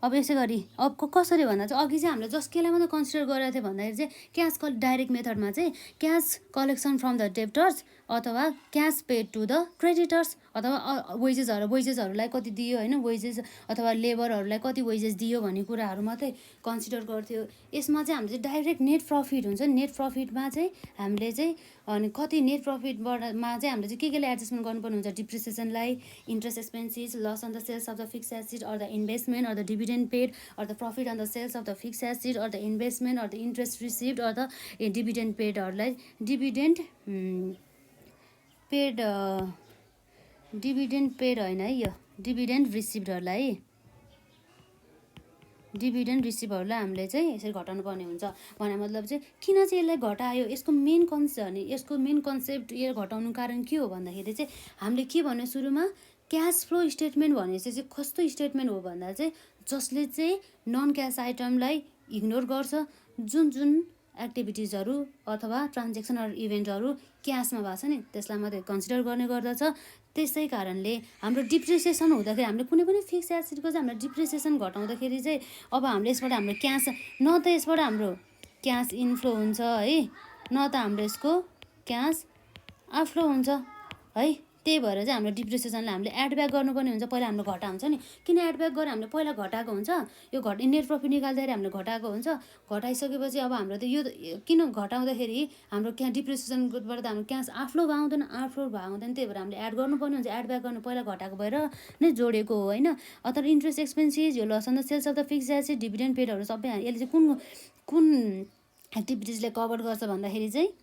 अब यसै गरी अब कसरी भन्दा चाहिँ अघि चाहिँ हामीले जस्ट केलाई मात्रै कन्सिडर गरेको थियो भन्दाखेरि चाहिँ क्यास डाइरेक्ट मेथडमा चाहिँ cash collection from the debtors अथवा cash paid to the creditors अथवा वेजेसहरूलाई कति दियो होइन, वेजेस अथवा लेबरहरूलाई कति वेजेस दियो भन्ने कुराहरू मात्रै कन्सिडर गर्थ्यो। यसमा चाहिँ हामीले चाहिँ डाइरेक्ट नेट प्रफिट हुन्छ नि, नेट प्रफिटमा चाहिँ हामीले चाहिँ अनि कति नेट प्रफिटबाटमा चाहिँ हामीले चाहिँ केलाई एडजस्टमेन्ट गर्नुपर्ने हुन्छ, डिप्रिसिएसनलाई, interest expenses, loss on the sales of the fix asset or the investment or the dividend paid or the profit on the sales of the fix asset or the investment or the interest received or the dividend पेडहरूलाई dividend paid होइन है, यो dividend रिसिभडहरूलाई हामीले चाहिँ यसरी घटाउनु पर्ने हुन्छ। भने मतलब चाहिँ किन चाहिँ यसलाई घटायो, यसको मेन कन्सेप्ट यो घटाउनु कारण के हो भन्दाखेरि चाहिँ हामीले के भन्यो सुरुमा, क्यास फ्लो स्टेटमेन्ट भनेपछि चाहिँ कस्तो स्टेटमेन्ट हो भन्दा चाहिँ जसले चाहिँ नन क्यास आइटमलाई इग्नोर गर्छ, जुन एक्टिभिटिजहरू अथवा ट्रान्जेक्सनहरू इभेन्टहरू क्यासमा भएको छ नि त्यसलाई मात्रै कन्सिडर गर्ने गर्दछ। त्यसै कारणले हाम्रो डिप्रिसिएसन हुँदाखेरि हामीले कुनै पनि फिक्स एसिडको चाहिँ हामीले डिप्रिसिएसन घटाउँदाखेरि चाहिँ अब हामीले यसबाट हाम्रो क्यास न त यसबाट हाम्रो क्यास इन्फ्लो हुन्छ है, न त हाम्रो यसको क्यास आउटफ्लो हुन्छ है। त्यही भएर चाहिँ हाम्रो डिप्रिसिएसनलाई हामीले एडब्याक गर्नुपर्ने हुन्छ। पहिला हाम्रो घटा हुन्छ नि, किन एडब्याक गरेर हामीले पहिला घटाएको हुन्छ, यो नेट प्रफिट निकाल्दाखेरि हामीले घटाएको हुन्छ। घटाइसकेपछि अब हाम्रो त यो किन घटाउँदाखेरि हाम्रो क्यास डिप्रिसिएसनबाट त हाम्रो क्यास आउटफ्लो भाउँदैन, त्यही भएर हामीले एड गर्नुपर्ने हुन्छ। एडब्याक गर्नु पहिला घटाएको भएर नै जोडेको हो होइन। अथवा इन्ट्रेस्ट एक्सपेन्सेस, यो loss on the sales of the fix asset, dividend पेडहरू सबै यसले चाहिँ कुन एक्टिभिटिजले कभर गर्छ भन्दाखेरि चाहिँ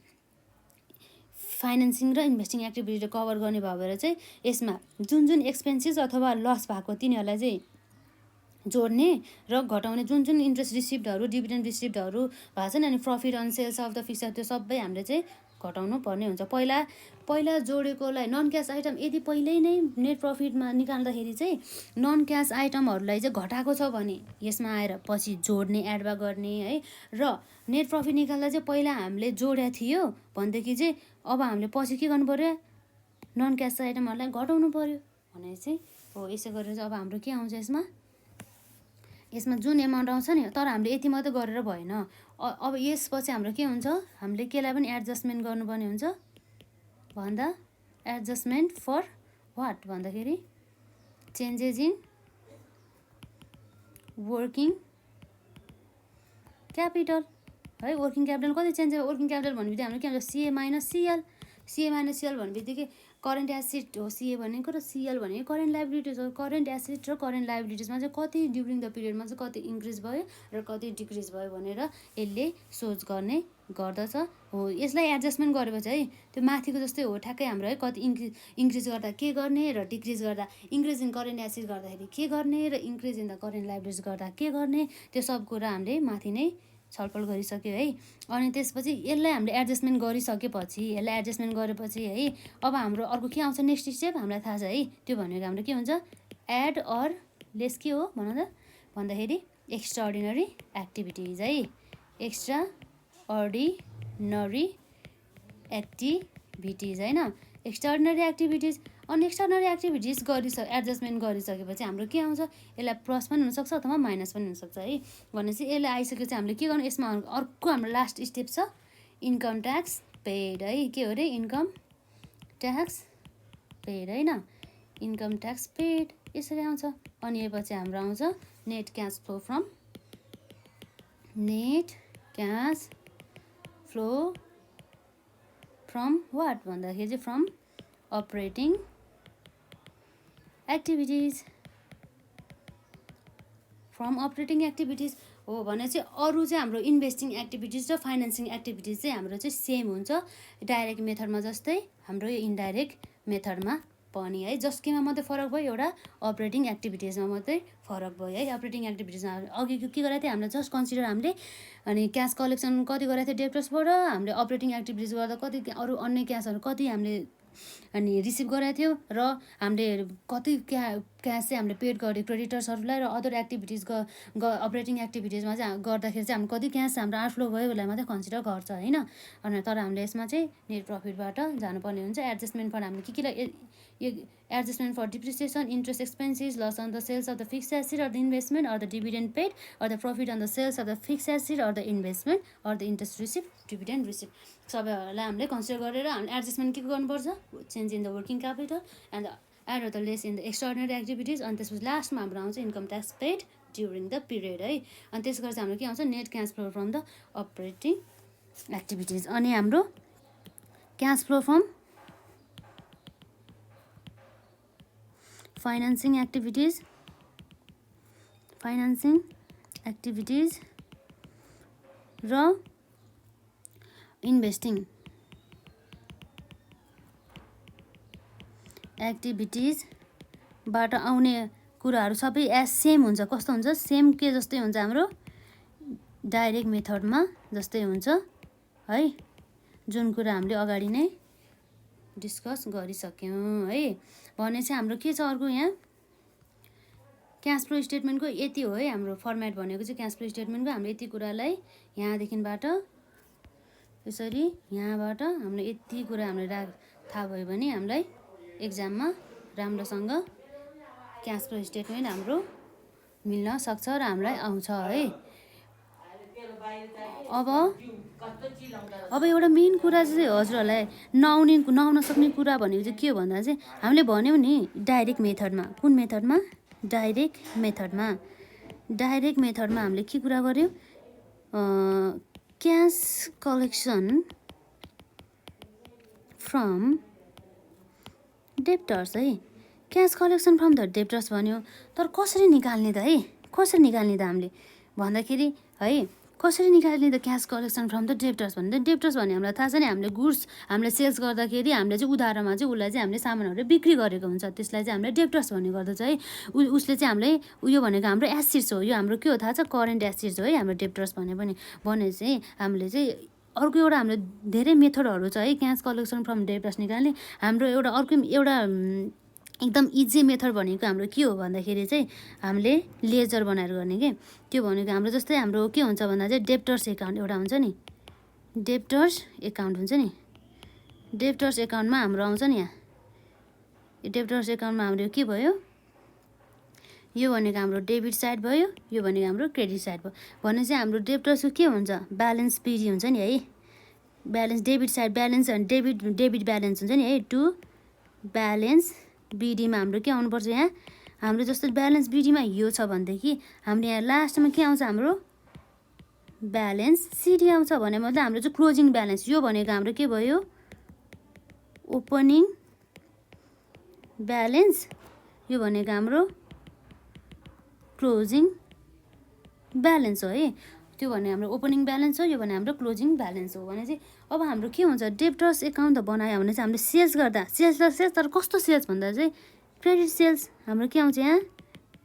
फाइनेन्सिङ र इन्भेस्टिङ एक्टिभिटीले कभर गर्ने भयो भएर चाहिँ यसमा जुन एक्सपेन्सेस अथवा लस भएको तिनीहरूलाई चाहिँ जोड्ने र घटाउने, जुन इन्ट्रेस्ट रिसिभडहरू, डिभिडेन्ड रिसिभडहरू भएको छ नि, अनि profit on sales of the fixed त्यो सबै हामीले चाहिँ घटाउनु पर्ने हुन्छ। पहिला जोडेकोलाई नन क्यास आइटम यदि पहिल्यै नै नेट प्रफिटमा निकाल्दाखेरि चाहिँ नन क्यास आइटमहरूलाई चाहिँ घटाएको छ भने यसमा आएर पछि जोड्ने, एडब्याक गर्ने है। र नेट प्रफिट निकाल्दा चाहिँ पहिला हामीले जोडेको थियो भनेदेखि चाहिँ अब हामीले पछि के गर्नु पर्यो, नन क्यास आइटमहरूलाई घटाउनु पर्यो भने चाहिँ हो। यसै गरेर चाहिँ अब हाम्रो के आउँछ यसमा यसमा जुन एमाउन्ट आउँछ नि, तर हामीले यति मात्रै गरेर भएन। अब यसपछि हाम्रो के हुन्छ, हामीले केलाई पनि एडजस्टमेन्ट गर्नुपर्ने हुन्छ भन्दा एडजस्टमेन्ट फर वाट भन्दाखेरि चेन्जेस इन वर्किङ क्यापिटल है। वर्किङ क्यापिटल कति चेन्ज भयो? वर्किङ क्यापिटल भन्ने बित्तिकै हाम्रो के हुन्छ, सिए माइनस सिएल भन्ने बित्तिकै करेन्ट एसेट हो सिए भनेको, र सिएल भनेको करेन्ट लाइबिलिटिज हो। करेन्ट एसेट र करेन्ट लाइबिलिटिजमा चाहिँ कति ड्युरिङ द पिरियडमा चाहिँ कति इन्क्रिज भयो र कति डिक्रिज भयो भनेर यसले सोच गर्ने गर्दछ हो। यसलाई एडजस्टमेन्ट गरेपछि है त्यो माथिको जस्तै हो ठ्याक्कै हाम्रो है, कति इन्क्रिज गर्दा के गर्ने र डिक्रिज गर्दा, इन्क्रिज इन करेन्ट एसेट गर्दाखेरि के गर्ने र increase in the current liabilities गर्दा के गर्ने, त्यो सब कुरा हामीले माथि नै छलफल गरिसक्यो है। अनि त्यसपछि यसलाई हामीले एडजस्टमेन्ट गरिसकेपछि, यसलाई एडजस्टमेन्ट गरेपछि है, अब हाम्रो अर्को के आउँछ नेक्स्ट स्टेप हामीलाई थाहा छ है। त्यो भनेको हाम्रो के हुन्छ, एड अर लेस के हो भन त भन्दाखेरि एक्स्ट्रा अर्डिनरी एक्टिभिटिज है। एक्स्ट्रा अर्डिनरी एक्टिभिटिज होइन, एक्स्ट्रा अर्डिनरी एक्टिभिटिज। अनि एक्स्ट्रा अर्डिनरी एक्टिभिटिज एडजस्टमेन्ट गरिसकेपछि हाम्रो के आउँछ, यसलाई प्लस पनि हुनसक्छ अथवा माइनस पनि हुनसक्छ है। भनेपछि यसलाई आइसकेपछि हामीले के गर्नु, यसमा अर्को हाम्रो लास्ट स्टेप छ इन्कम ट्याक्स पेड है। के हो अरे, इन्कम ट्याक्स पेड होइन, इन्कम ट्याक्स पेड यसरी आउँछ। अनि यसपछि हाम्रो आउँछ net cash flow from, net cash flow from what भन्दाखेरि चाहिँ from operating activities, from operating activities हो भने चाहिँ अरू चाहिँ हाम्रो इन्भेस्टिङ एक्टिभिटिज र फाइनेन्सिङ एक्टिभिटिज चाहिँ हाम्रो चाहिँ सेम हुन्छ डाइरेक्ट मेथडमा जस्तै हाम्रो यो इन्डाइरेक्ट मेथडमा पनि है। जसकेमा मात्रै फरक भयो, एउटा अपरेटिङ एक्टिभिटिजमा मात्रै फरक भयो है। अपरेटिङ एक्टिभिटिजमा अघि के गरेको थियो हामीले, जस्ट कन्सिडर हामीले अनि क्यास कलेक्सन कति गरेको थियो डेप्टर्सबाट, हामीले अपरेटिङ एक्टिभिटिज गर्दा कति अरू अन्य क्यासहरू कति हामीले अनि रिसिभ गरेको थियो, र हामीले कति क्यास चाहिँ हामीले पेड गऱ्यो क्रेडिटर्सहरूलाई, र अदर एक्टिभिटिज अपरेटिङ एक्टिभिटिजमा चाहिँ गर्दाखेरि चाहिँ हाम्रो कति क्यास हाम्रो आउटफ्लो भयो उसलाई मात्रै कन्सिडर गर्छ होइन। अनि तर हामीले यसमा चाहिँ नेट प्रफिटबाट जानुपर्ने हुन्छ। एडजस्टमेन्ट फर हामीले केलाई adjustment for depreciation, interest expenses, loss on the sales of the fixed asset or the investment or the dividend paid or the profit on the sales of the fixed asset or the investment or the interest receive, dividend receive, सबैहरूलाई हामीले consider गरेर हामीले adjustment के गर्नुपर्छ, change in the working capital and add or the less in the extraordinary activities. अनि त्यसपछि लास्टमा हाम्रो आउँछ income tax paid during the period है। अनि त्यस गरेर चाहिँ हाम्रो के आउँछ, net cash flow from the operating activities. अनि हाम्रो cash flow from financing activities र इन्भेस्टिङ एक्टिभिटिजबाट आउने कुराहरू सबै एज सेम हुन्छ। कस्तो हुन्छ, सेम के जस्तै हुन्छ, हाम्रो डाइरेक्ट मेथडमा जस्तै हुन्छ है, जुन कुरा हामीले अगाडि नै डिस्कस गरिसक्यौँ है। भने चाहिँ हाम्रो के छ अर्को, यहाँ क्यास फ्लो स्टेटमेन्टको यति हो है। हाम्रो फर्मेट भनेको चाहिँ क्यास फ्लो स्टेटमेन्टको हामीले यति कुरालाई यहाँदेखिबाट यसरी यहाँबाट हामीले यति कुरा हामीले थाहा भयो भने हामीलाई एक्जाममा राम्रोसँग क्यास फ्लो स्टेटमेन्ट हाम्रो मिल्न सक्छ र हामीलाई आउँछ है। अब एउटा मेन कुरा चाहिँ हजुरहरूलाई नआउन सक्ने कुरा भनेको चाहिँ के हो भन्दा चाहिँ हामीले भन्यौँ नि डाइरेक्ट मेथडमा, कुन मेथडमा, डाइरेक्ट मेथडमा हामीले के कुरा गर्यौँ, क्यास कलेक्सन फ्रम डेप्टर्स है, cash collection from the debtors भन्यो। तर कसरी निकाल्ने त है, कसरी निकाल्ने त हामीले भन्दाखेरि है, कसरी निकाल्ने त cash collection from the debtors भन्दा, डेप्टर्स भने हामीलाई थाहा छ नि, हामीले गुड्स हामीले सेल्स गर्दाखेरि हामीले चाहिँ उधारोमा चाहिँ उसलाई चाहिँ हामीले सामानहरू बिक्री गरेको हुन्छ, त्यसलाई चाहिँ हामीले डेप्टर्स भन्ने गर्दछ है। उसले चाहिँ हामीले उयो भनेको हाम्रो एसेट्स हो, यो हाम्रो के हो थाहा छ, करेन्ट एसेट्स हो है हाम्रो डेप्टर्स भने पनि। भने चाहिँ हामीले चाहिँ अर्को एउटा हाम्रो धेरै मेथडहरू छ है क्यास कलेक्सन फ्रम डेप्टर्स निकाल्ने। हाम्रो अर्को एउटा एकदम इजी मेथड भनेको हाम्रो के हो भन्दाखेरि चाहिँ हामीले लेजर बनाएर गर्ने के। त्यो भनेको हाम्रो जस्तै हाम्रो के हुन्छ भन्दा चाहिँ डेप्टर्स एकाउन्ट एउटा हुन्छ नि, डेप्टर्स एकाउन्ट हुन्छ नि, डेप्टर्स एकाउन्टमा हाम्रो आउँछ नि, यहाँ डेप्टर्स एकाउन्टमा हाम्रो के भयो, यो भनेको हाम्रो डेबिट साइड भयो, यो भनेको हाम्रो क्रेडिट साइड भयो। भनेपछि हाम्रो डेब्टर्सको के हुन्छ, ब्यालेन्स पिडी हुन्छ नि है। ब्यालेन्स डेबिट साइड ब्यालेन्स अनि डेबिट ब्यालेन्स हुन्छ नि है। टु ब्यालेन्स बिडीमा हाम्रो के आउनुपर्छ, यहाँ हाम्रो जस्तो ब्यालेन्स बिडीमा यो छ भनेदेखि हाम्रो यहाँ लास्टमा के आउँछ, हाम्रो ब्यालेन्स सिडी आउँछ। भने मतलब हाम्रो चाहिँ क्लोजिङ ब्यालेन्स, यो भनेको हाम्रो के भयो, ओपनिङ ब्यालेन्स, यो भनेको हाम्रो क्लोजिङ ब्यालेन्स हो है। त्यो भने हाम्रो ओपनिङ ब्यालेन्स हो, यो भने हाम्रो क्लोजिङ ब्यालेन्स हो। भने चाहिँ अब हाम्रो के हुन्छ, डेब्टर्स एकाउन्ट त बनायो भने चाहिँ हामीले सेल्स गर्दा सेल्स तर कस्तो सेल्स भन्दा चाहिँ क्रेडिट सेल्स, हाम्रो के आउँछ यहाँ,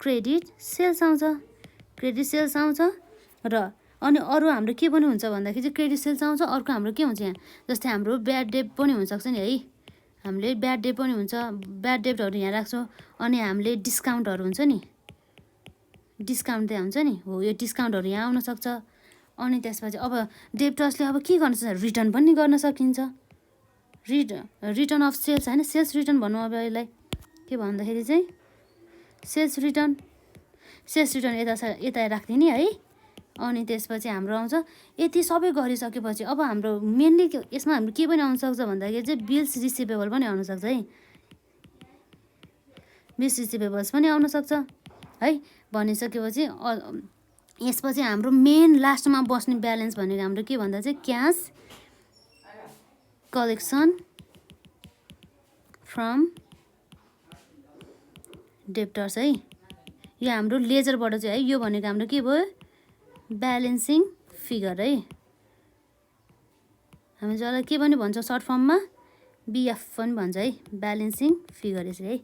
क्रेडिट सेल्स आउँछ, क्रेडिट सेल्स आउँछ। र अनि अरू हाम्रो के पनि हुन्छ भन्दाखेरि चाहिँ क्रेडिट सेल्स आउँछ। अर्को हाम्रो के हुन्छ यहाँ, जस्तै हाम्रो ब्याड डेट पनि हुनसक्छ नि है। हामीले ब्याड डेट पनि हुन्छ, ब्याड डेटहरू यहाँ राख्छौँ। अनि हामीले डिस्काउन्टहरू हुन्छ नि, डिस्काउन्ट त्यहाँ हुन्छ नि हो, यो डिस्काउन्टहरू यहाँ आउनसक्छ। अनि त्यसपछि अब डेब्टर्सले अब के गर्न सक्छ, रिटर्न पनि गर्न सकिन्छ। रिटर्न अफ सेल्स होइन, सेल्स रिटर्न भनौँ अब यसलाई के भन्दाखेरि चाहिँ सेल्स रिटर्न यता राखिदिने है। अनि त्यसपछि हाम्रो आउँछ, यति सबै गरिसकेपछि अब हाम्रो मेनली यसमा हाम्रो के पनि आउनसक्छ भन्दाखेरि चाहिँ बिल्स रिसिभेबल पनि आउनसक्छ है, बिल्स रिसिभेबल्स पनि आउनसक्छ है। भनिसकेपछि यसपछि हाम्रो मेन लास्टमा बस्ने ब्यालेन्स भनेको हाम्रो के भन्दा चाहिँ क्यास कलेक्सन फ्रम डेब्टर्स है। यो हाम्रो लेजरबाट चाहिँ है, यो भनेको हाम्रो के भयो, ब्यालेन्सिङ फिगर है। हामी जसलाई के पनि भन्छौँ सर्ट फर्ममा बिएफ पनि भन्छ है, ब्यालेन्सिङ फिगर यसरी है।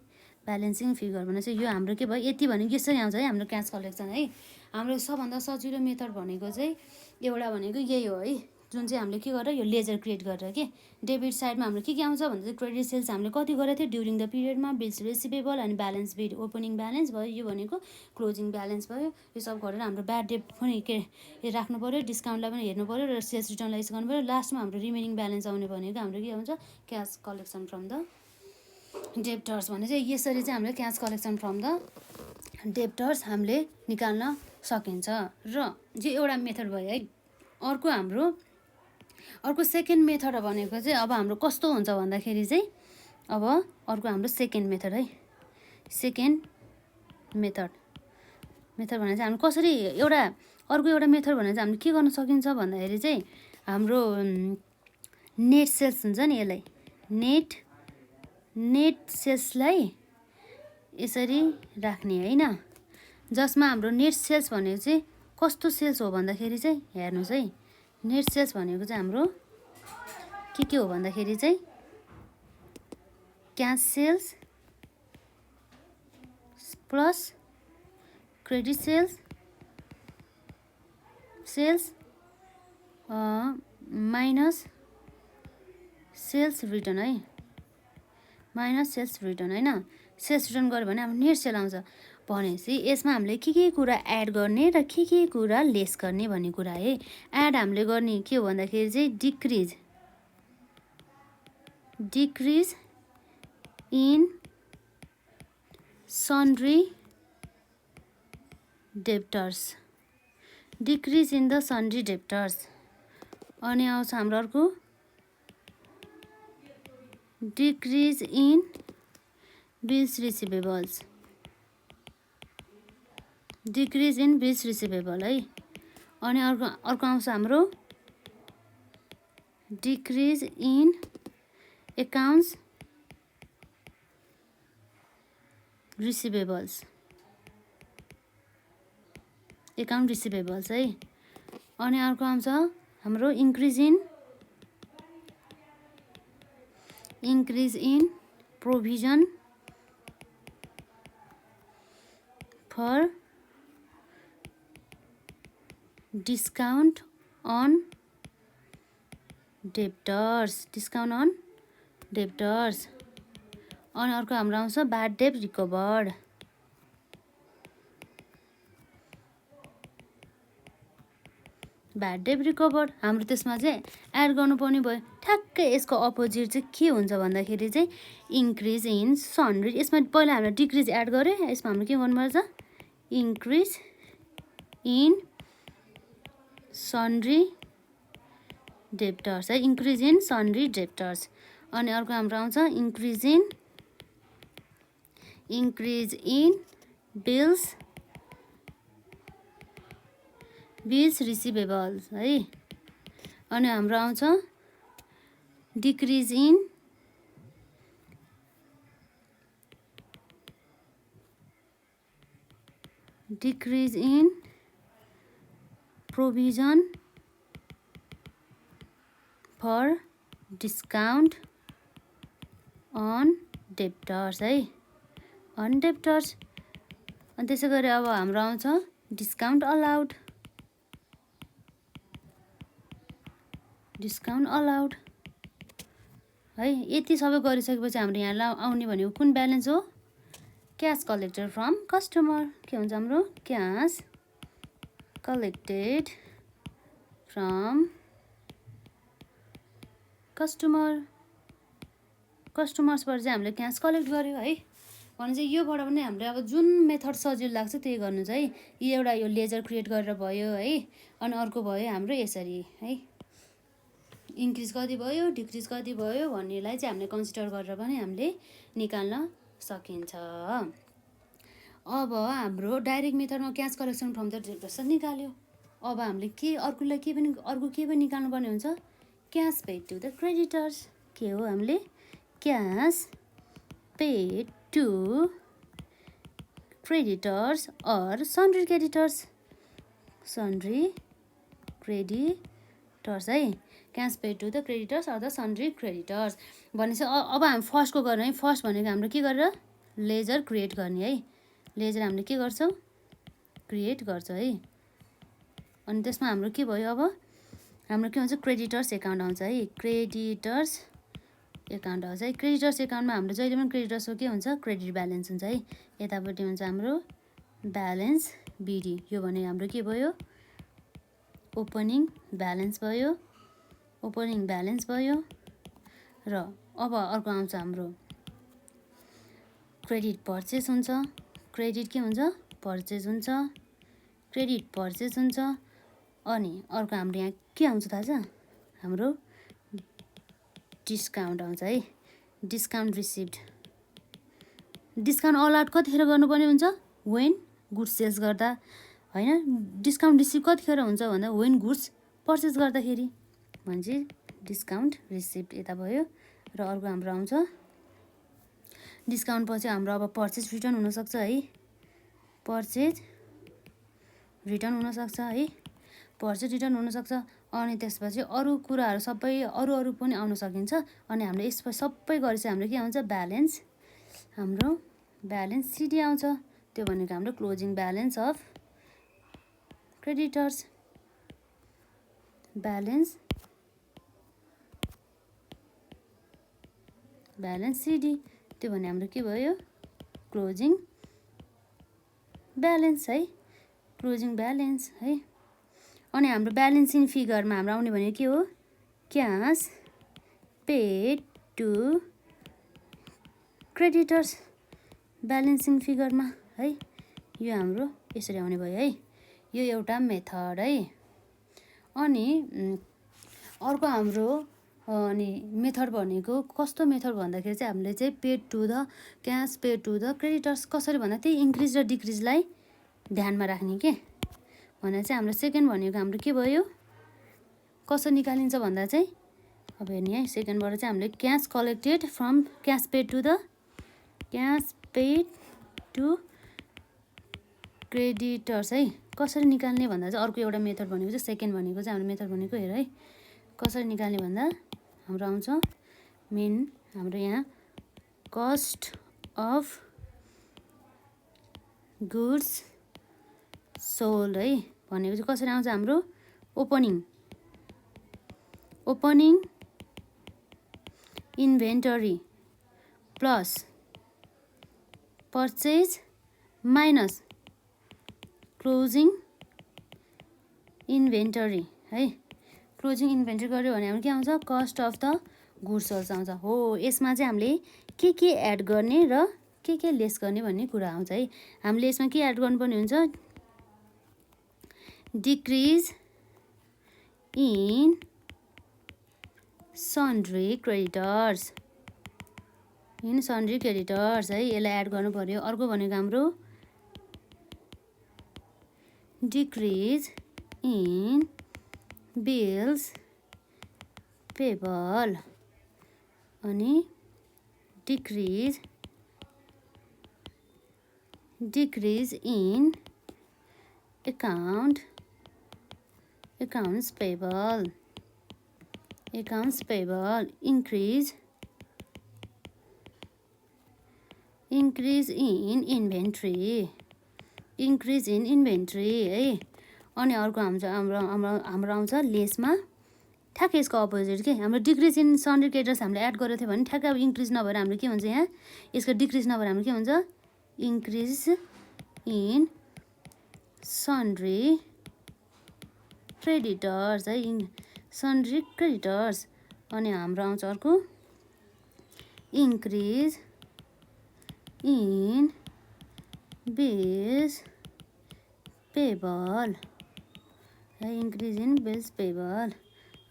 ब्यालेन्सिङ फिगर भने चाहिँ यो हाम्रो के भयो, यति भनेको यसरी आउँछ है हाम्रो क्यास कलेक्सन है। हाम्रो सबभन्दा सजिलो मेथड भनेको चाहिँ एउटा भनेको यही हो है, जुन चाहिँ हामीले के गरेर यो लेजर क्रिएट गरेर के डेबिट साइडमा हाम्रो के आउँछ भन्दा चाहिँ क्रेडिट सेल्स हामीले कति गरेको थियो ड्युरिङ द पिरियडमा, बिल्स रिसिभेबल अनि ब्यालेन्स बिड ओपनिङ ब्यालेन्स भयो, यो भनेको क्लोजिङ ब्यालेन्स भयो। यो सब गरेर हाम्रो ब्याड डेट पनि के राख्नु पऱ्यो, डिस्काउन्टलाई पनि हेर्नु पऱ्यो र सेल्स रिटर्नलाई युज गर्नु पऱ्यो। लास्टमा हाम्रो रिमेनिङ ब्यालेन्स आउने भनेको हाम्रो के हुन्छ, cash collection from the debtors. भने चाहिँ यसरी चाहिँ हामीले cash collection from the debtors हामीले निकाल्न सकिन्छ। र यो एउटा मेथड भयो है। अर्को सेकेन्ड मेथड भनेको चाहिँ अब हाम्रो कस्तो हुन्छ भन्दाखेरि चाहिँ अब अर्को हाम्रो सेकेन्ड मेथड है। सेकेन्ड मेथड भने चाहिँ हामी कसरी अर्को एउटा मेथड भने चाहिँ हामीले के गर्न सकिन्छ भन्दाखेरि चाहिँ हाम्रो नेट सेल्स हुन्छ नि, यसलाई नेट सेल्सलाई यसरी राख्ने होइन, जसमा हाम्रो नेट सेल्स भनेको चाहिँ कस्तो सेल्स हो भन्दाखेरि चाहिँ हेर्नुहोस् है, नेट सेल्स भनेको चाहिँ हाम्रो के हो भन्दाखेरि चाहिँ cash sales plus credit sales minus sales return है, माइनस सेल्स रिटर्न होइन। सेल्स रिटर्न गऱ्यो भने हाम्रो नेट सेल आउँछ। भनेपछि यसमा हामीले के कुरा एड गर्ने र के कुरा लेस गर्ने भन्ने कुरा है। एड हामीले गर्ने के हो भन्दाखेरि चाहिँ decrease in sundry debtors, decrease in the sundry debtors. अनि आउँछ हाम्रो अर्को decrease in bills receivables, decrease in bills receivable है। अनि अर्को आउँछ हाम्रो decrease in accounts receivables, account receivables है। अनि अर्को आउँछ हाम्रो increase in provision for discount on debtors, अनि अर्को हाम्रो आउँछ ब्याड डेट रिकभर्ड, हाम्रो त्यसमा चाहिँ एड गर्नुपर्ने भयो। ठ्याक्कै यसको अपोजिट चाहिँ के हुन्छ भन्दाखेरि चाहिँ इन्क्रिज इन सन्ड्री। यसमा पहिला हामीले डिक्रिज एड गऱ्यो, यसमा हाम्रो के गर्नुपर्छ इन्क्रिज इन सन्ड्री डेप्टर्स है, इन्क्रिज इन सन्ड्री डेप्टर्स। अनि अर्को हाम्रो आउँछ इन्क्रिज इन बिल्स रिसिभेबल्स है। अनि हाम्रो आउँछ decrease in provision for discount on debtors है, अन डेप्टर्स। अनि त्यसै गरी अब हाम्रो आउँछ डिस्काउन्ट अलाउड है। यति सबै गरिसकेपछि हाम्रो यहाँ आउने भनेको कुन ब्यालेन्स हो? Cash collected from customer. के हुन्छ हाम्रो? क्यास कलेक्टेड फ्रम कस्टमर्सबाट चाहिँ हामीले क्यास कलेक्ट गर्यो है। भने चाहिँ योबाट पनि हामीले अब जुन मेथड सजिलो लाग्छ त्यही गर्नु चाहिँ। एउटा यो लेजर क्रिएट गरेर भयो है। अनि अर्को भयो हाम्रो यसरी है, इन्क्रिज कति भयो डिक्रिज कति भयो भन्नेलाई चाहिँ हामीले कन्सिडर गरेर पनि हामीले निकाल्न सकिन्छ। अब हाम्रो डाइरेक्ट मेथडमा cash collection from the debtors निकाल्यो। अब हामीले अर्को के पनि निकाल्नु पर्ने हुन्छ, cash paid to the creditors. के हो? हामीले cash paid to creditors or sundry creditors है। Cash paid to the creditors or the sundry creditors भनेपछि अब हामी फर्स्टको गर्ने है। फर्स्ट भनेको हाम्रो के गरेर लेजर क्रिएट गर्ने है। लेजर हामीले के गर्छौँ? क्रिएट गर्छ है। अनि त्यसमा हाम्रो के भयो? अब हाम्रो के हुन्छ? क्रेडिटर्स एकाउन्ट आउँछ है, क्रेडिटर्स एकाउन्ट आउँछ है। क्रेडिटर्स एकाउन्टमा हाम्रो जहिले पनि क्रेडिटर्सको के हुन्छ? क्रेडिट ब्यालेन्स हुन्छ है। यतापट्टि हुन्छ हाम्रो ब्यालेन्स बिडी। यो भने हाम्रो के भयो? ओपनिङ ब्यालेन्स भयो र अब अर्को आउँछ हाम्रो क्रेडिट पर्चेस हुन्छ। क्रेडिट के हुन्छ? पर्चेस हुन्छ, क्रेडिट पर्चेस हुन्छ। अनि अर्को हाम्रो यहाँ के आउँछ थाहा छ? हाम्रो डिस्काउन्ट आउँछ है, डिस्काउन्ट रिसिभ्ड। डिस्काउन्ट अलाउड कतिखेर गर्नुपर्ने हुन्छ? वेन गुड्स सेल्स गर्दा होइन। डिस्काउन्ट रिसिभ कतिखेर हुन्छ भन्दा वेन गुड्स पर्चेस गर्दाखेरि। भनेपछि डिस्काउन्ट रिसिभ्ड यता भयो। र अर्को हाम्रो आउँछ डिस्काउन्ट पछि हाम्रो अब पर्चेस रिटर्न हुनसक्छ है, पर्चेस रिटर्न हुनसक्छ। अनि त्यसपछि अरू कुराहरू सबै अरू पनि आउन सकिन्छ। अनि हामीले यसपछि सबै गरेपछि हाम्रो के आउँछ? हाम्रो ब्यालेन्स सिडी आउँछ। त्यो भनेको हाम्रो closing balance of creditors, balance CD. त्यो भने हाम्रो के भयो? क्लोजिङ ब्यालेन्स है, क्लोजिङ ब्यालेन्स है। अनि हाम्रो ब्यालेन्सिङ फिगरमा हाम्रो आउने भनेको के हो? Cash paid to creditors balancing फिगरमा है। यो हाम्रो यसरी आउने भयो है। यो एउटा मेथड है। अनि अर्को हाम्रो मेथड भनेको कस्तो मेथड भन्दाखेरि चाहिँ हामीले चाहिँ cash paid to the creditors कसरी भन्दा त्यही इन्क्रिज र डिक्रिजलाई ध्यानमा राख्ने के भन्दा चाहिँ हाम्रो सेकेन्ड भनेको हाम्रो के भयो? कसरी निकालिन्छ भन्दा चाहिँ अब हेर्ने है। सेकेन्डबाट चाहिँ हामीले cash collected from cash paid to creditors है। कसरी निकाल्ने भन्दा चाहिँ अर्को एउटा मेथड भनेको चाहिँ सेकेन्ड भनेको चाहिँ हाम्रो मेथड भनेको हेर है। कसरी निकाल्ने भन्दा हाम्रो आउँछ मेन हाम्रो यहाँ कस्ट अफ गुड्स सोल्ड है भनेको चाहिँ कसरी आउँछ? हाम्रो opening inventory plus purchase minus closing inventory है। क्लोजिङ इन्भेन्टरी गऱ्यो भने हाम्रो के आउँछ? Cost of the goods sold आउँछ हो। यसमा चाहिँ हामीले के एड गर्ने र के लेस गर्ने भन्ने कुरा आउँछ है। हामीले यसमा के एड गर्नुपर्ने हुन्छ, decrease in sundry creditors, in sundry creditors है, यसलाई एड गर्नु पर्यो। अर्को भनेको हाम्रो डिक्रिज इन बिल्स पेबल अनि decrease in accounts payable, increase in inventory, है। अनि अर्को हाम्रो आउँछ लेसमा ठ्याक्कै यसको अपोजिट के, हाम्रो डिक्रिज इन सन्ड्री क्रेडिटर्स हामीले एड गरेको थियो भने ठ्याक्कै अब इन्क्रिज नभएर हाम्रो के हुन्छ, यहाँ यसको डिक्रिज नभएर हाम्रो के हुन्छ, इन्क्रिज इन सन्ड्री क्रेडिटर्स है, सन्ड्री क्रेडिटर्स। अनि हाम्रो आउँछ अर्को इन्क्रिज इन बिल्स पेबल है, इन्क्रिज इन बिल्स पेबल।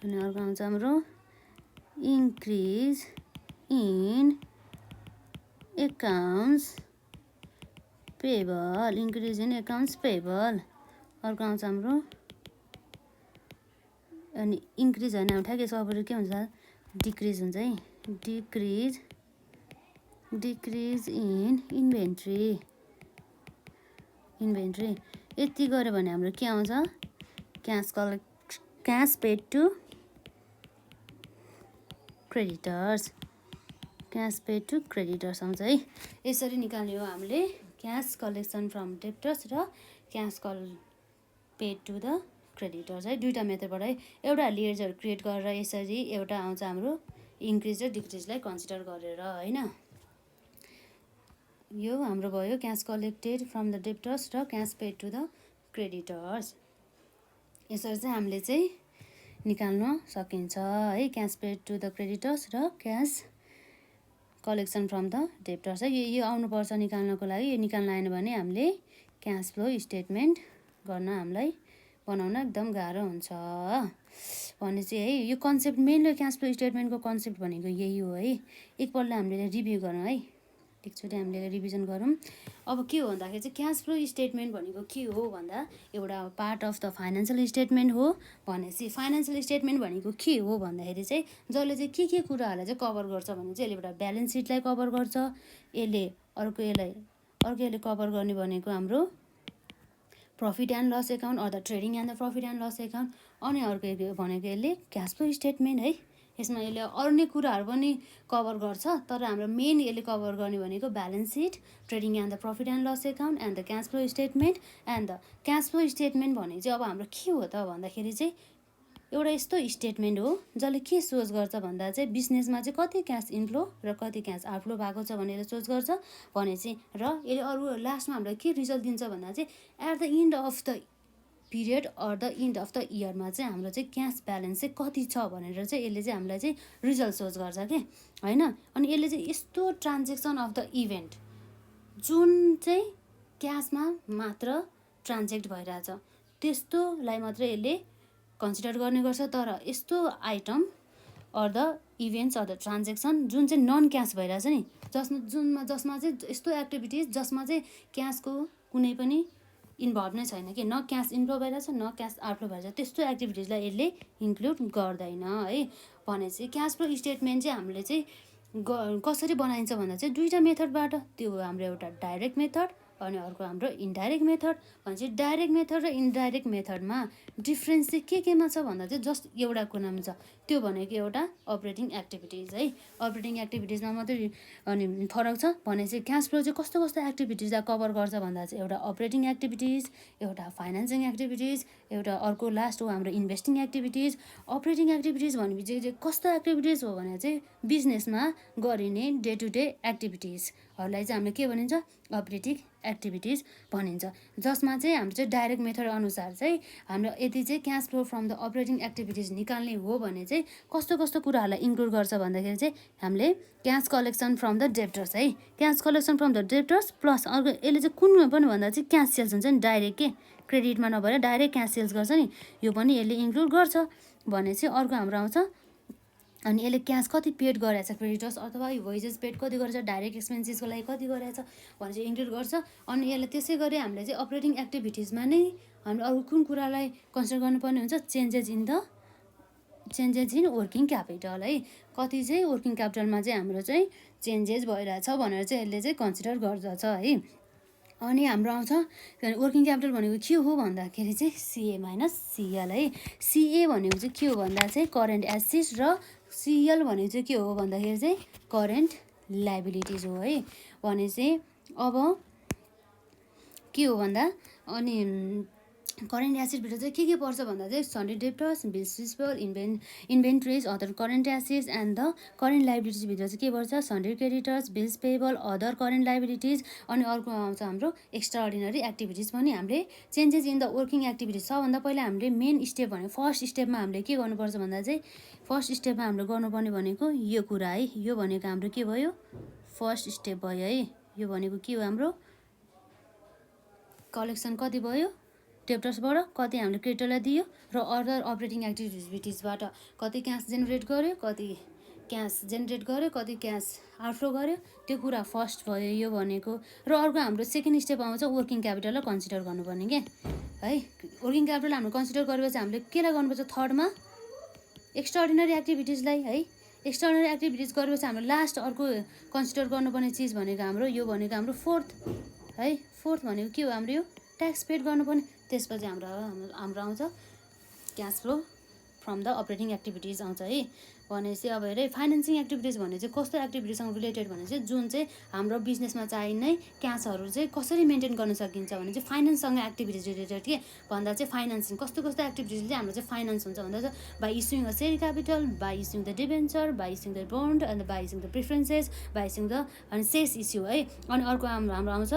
अनि अर्को आउँछ हाम्रो इन्क्रिज इन एकाउन्ट्स पेबल, अर्को आउँछ हाम्रो अनि इन्क्रिज होइन, ठ्याक्कै यसको अपोजिट के हुन्छ, डिक्रिज हुन्छ है, डिक्रिज इन इन्भेन्ट्री। यति गऱ्यो भने हाम्रो के आउँछ, क्यास पेड टु क्रेडिटर्स आउँछ है। यसरी निकाल्ने हो हामीले क्यास कलेक्सन फ्रम डेप्टर्स र cash paid to the creditors है, दुईवटा मेथडबाट है। एउटा लेजर क्रिएट गरेर यसरी, एउटा आउँछ हाम्रो इन्क्रिज र डिक्रिजलाई कन्सिडर गरेर होइन। यो हाम्रो भयो cash collected from the debtors र cash paid to the creditors. यसरी चाहिँ हामीले चाहिँ निकाल्न सकिन्छ है, cash paid to the creditors र cash collection from the debtors है। यो आउनुपर्छ निकाल्नको लागि। यो निकाल्न आएन भने हामीले क्यास फ्लो स्टेटमेन्ट गर्न हामीलाई बनाउन एकदम गाह्रो हुन्छ भने चाहिँ है। यो कन्सेप्ट मेनली क्यास फ्लो स्टेटमेन्टको कन्सेप्ट भनेको यही हो है। एकपल्ट हामीले रिभ्यू गरौँ है, एकचोटि हामीले रिभिजन गरौँ। अब के हो भन्दाखेरि चाहिँ क्यास फ्लो स्टेटमेन्ट भनेको के हो भन्दा एउटा part of the financial statement हो। भनेपछि फाइनेन्सियल स्टेटमेन्ट भनेको के हो भन्दाखेरि चाहिँ जसले चाहिँ के कुराहरूलाई चाहिँ कभर गर्छ भने चाहिँ यसले एउटा ब्यालेन्स सिटलाई कभर गर्छ, यसले कभर गर्ने भनेको हाम्रो profit and loss account or the trading and the profit and loss account. अनि अर्को भनेको यसले क्यास फ्लो स्टेटमेन्ट है। यसमा यसले अन्य कुराहरू पनि कभर गर्छ, तर हाम्रो मेन यसले कभर गर्ने भनेको balance sheet, trading and the profit and loss account and the cash flow statement. And the cash flow statement भने चाहिँ अब हाम्रो के हो त भन्दाखेरि चाहिँ एउटा यस्तो स्टेटमेन्ट हो जसले के सोच गर्छ भन्दा चाहिँ बिजनेसमा चाहिँ कति क्यास इन्फ्लो र कति क्यास आउटफ्लो भएको छ भनेर सोच गर्छ भने चाहिँ, र यसले अरू लास्टमा हामीलाई के रिजल्ट दिन्छ भन्दा चाहिँ at the end of the period or the end of the इयरमा चाहिँ हाम्रो चाहिँ क्यास ब्यालेन्स चाहिँ कति छ भनेर चाहिँ यसले चाहिँ हामीलाई चाहिँ रिजल्ट सोच गर्छ के होइन। अनि यसले चाहिँ यस्तो ट्रान्जेक्सन अफ द इभेन्ट जुन चाहिँ क्यासमा मात्र ट्रान्जेक्ट भइरहेछ त्यस्तोलाई मात्रै यसले कन्सिडर गर्ने गर्छ। तर यस्तो item or the events or the transaction जुन चाहिँ नन क्यास भइरहेछ नि, जसमा चाहिँ यस्तो एक्टिभिटिज जसमा चाहिँ क्यासको कुनै पनि इन्भल्भ नै छैन कि, न क्यास इन्फ्लो भइरहेछ न क्यास आउटफ्लो भइरहेछ, त्यस्तो एक्टिभिटिजलाई यसले इन्क्लुड गर्दैन है। भनेपछि क्यास फ्लो स्टेटमेन्ट चाहिँ हामीले चाहिँ कसरी बनाइन्छ भन्दा चाहिँ दुईवटा मेथडबाट, त्यो हो हाम्रो एउटा डाइरेक्ट मेथड अनि अर्को हाम्रो इन्डाइरेक्ट मेथड। भनेपछि डाइरेक्ट मेथड र इन्डाइरेक्ट मेथडमा डिफ्रेन्स चाहिँ केमा छ भन्दा चाहिँ जस्ट एउटा कुरामा छ, त्यो भनेको एउटा अपरेटिङ एक्टिभिटिज है। अपरेटिङ एक्टिभिटिजमा मात्रै अनि फरक छ। भनेपछि क्यास फ्लो चाहिँ कस्तो एक्टिभिटिजलाई कभर गर्छ भन्दा चाहिँ एउटा अपरेटिङ एक्टिभिटिज, एउटा फाइनेन्सिङ एक्टिभिटिज, एउटा अर्को लास्ट हो हाम्रो इन्भेस्टिङ एक्टिभिटिज। अपरेटिङ एक्टिभिटिज भनेपछि चाहिँ कस्तो एक्टिभिटिज हो भने चाहिँ बिजनेसमा गरिने डे टु डे एक्टिभिटिज एक्टिभिटिजहरूलाई चाहिँ हामीले के भनिन्छ अपरेटिङ एक्टिभिटिज भनिन्छ, जसमा चाहिँ हाम्रो चाहिँ डाइरेक्ट मेथड अनुसार चाहिँ हाम्रो यदि चाहिँ cash flow from the operating activities निकाल्ने हो भने चाहिँ कस्तो कस्तो कुराहरूलाई इन्क्लुड गर्छ भन्दाखेरि चाहिँ हामीले cash collection from the debtors है, cash collection from the debtors plus अर्को यसले चाहिँ कुनमा पनि भन्दा चाहिँ क्यास सेल्स हुन्छ नि, डाइरेक्ट के क्रेडिटमा नभएर डाइरेक्ट क्यास सेल्स गर्छ नि, यो पनि यसले इन्क्लुड गर्छ भने चाहिँ अर्को हाम्रो आउँछ। अनि यसले क्यास कति पेड गरेछ क्रेडिटर्स अथवा वेजेस पेड कति गरेछ, डाइरेक्ट एक्सपेन्सेसको लागि कति गरेछ भने चाहिँ इन्क्लुड गर्छ। अनि यसले त्यसै गरी हामीले चाहिँ अपरेटिङ एक्टिभिटिजमा नै हामीले अरू कुन कुरालाई कन्सिडर गर्नुपर्ने हुन्छ, चेन्जेस इन वर्किङ क्यापिटल है, कति चाहिँ वर्किङ क्यापिटलमा चाहिँ हाम्रो चाहिँ चेन्जेस भइरहेछ भनेर चाहिँ यसले चाहिँ कन्सिडर गर्दछ है। अनि हाम्रो आउँछ वर्किङ क्यापिटल भनेको के हो भन्दाखेरि चाहिँ सिए माइनस सिएल है, सिए भनेको चाहिँ के हो भन्दा चाहिँ करेन्ट एसेट्स र सिएल भनेको चाहिँ के हो भन्दाखेरि चाहिँ करेन्ट लाइबिलिटिज हो है। भने चाहिँ अब के हो भन्दा अनि करेन्ट एसेटभित्र चाहिँ के पर्छ भन्दा चाहिँ sundry debtors, bills receivable, inventories, other current assets and the current लाइबिलिटिजभित्र चाहिँ के पर्छ sundry creditors, bills payable, other current liabilities. अनि अर्को आउँछ हाम्रो एक्स्ट्रा अर्डिनरी एक्टिभिटिज पनि हामीले changes in the working activities. सबभन्दा पहिला हामीले मेन स्टेप भने फर्स्ट स्टेपमा हामीले के गर्नुपर्छ भन्दा चाहिँ फर्स्ट स्टेपमा हाम्रो गर्नुपर्ने भनेको यो कुरा है, यो भनेको हाम्रो के भयो फर्स्ट स्टेप भयो है, यो भनेको के हो हाम्रो कलेक्सन कति भयो डेप्टर्सबाट, कति हामीले क्रेडिटरलाई दियो र अदर अपरेटिङ एक्टिभिटिजबाट कति क्यास जेनेरेट गर्यो, कति क्यास आउटफ्लो गर्यो, त्यो कुरा फर्स्ट भयो यो भनेको। र अर्को हाम्रो सेकेन्ड स्टेप आउँछ वर्किङ क्यापिटललाई कन्सिडर गर्नुपर्ने के है। वर्किङ क्यापिटल हाम्रो कन्सिडर गरेपछि हामीले केलाई गर्नुपर्छ थर्डमा एक्स्ट्राअर्डिनरी एक्टिभिटिजलाई है, एक्स्ट्राअर्डिनरी एक्टिभिटिज गरेपछि हाम्रो लास्ट अर्को कन्सिडर गर्नुपर्ने चिज भनेको हाम्रो यो भनेको हाम्रो फोर्थ है, फोर्थ भनेको के हो हाम्रो यो ट्याक्स पेड गर्नुपर्ने। त्यसपछि हाम्रो आउँछ cash flow from the operating activities आउँछ है। भनेपछि अब हेरे फाइनेन्सिङ एक्टिभिटिज भने चाहिँ कस्तो एक्टिभिटीसँग रिलेटेड भने चाहिँ जुन चाहिँ हाम्रो बिजनेसमा चाहिने क्यासहरू चाहिँ कसरी मेन्टेन गर्न सकिन्छ भने चाहिँ फाइनेन्ससँग एक्टिभिटिज रिलेटेड के भन्दा चाहिँ फाइनेन्सिङ कस्तो एक्टिभिटिजले हाम्रो चाहिँ फाइनेन्स हुन्छ भन्दा चाहिँ by issuing a share capital, by issuing the debenture, by issuing the bond and by issuing the preferences, by issuing the अनि सेस इस्यु है। अनि अर्को हाम्रो आउँछ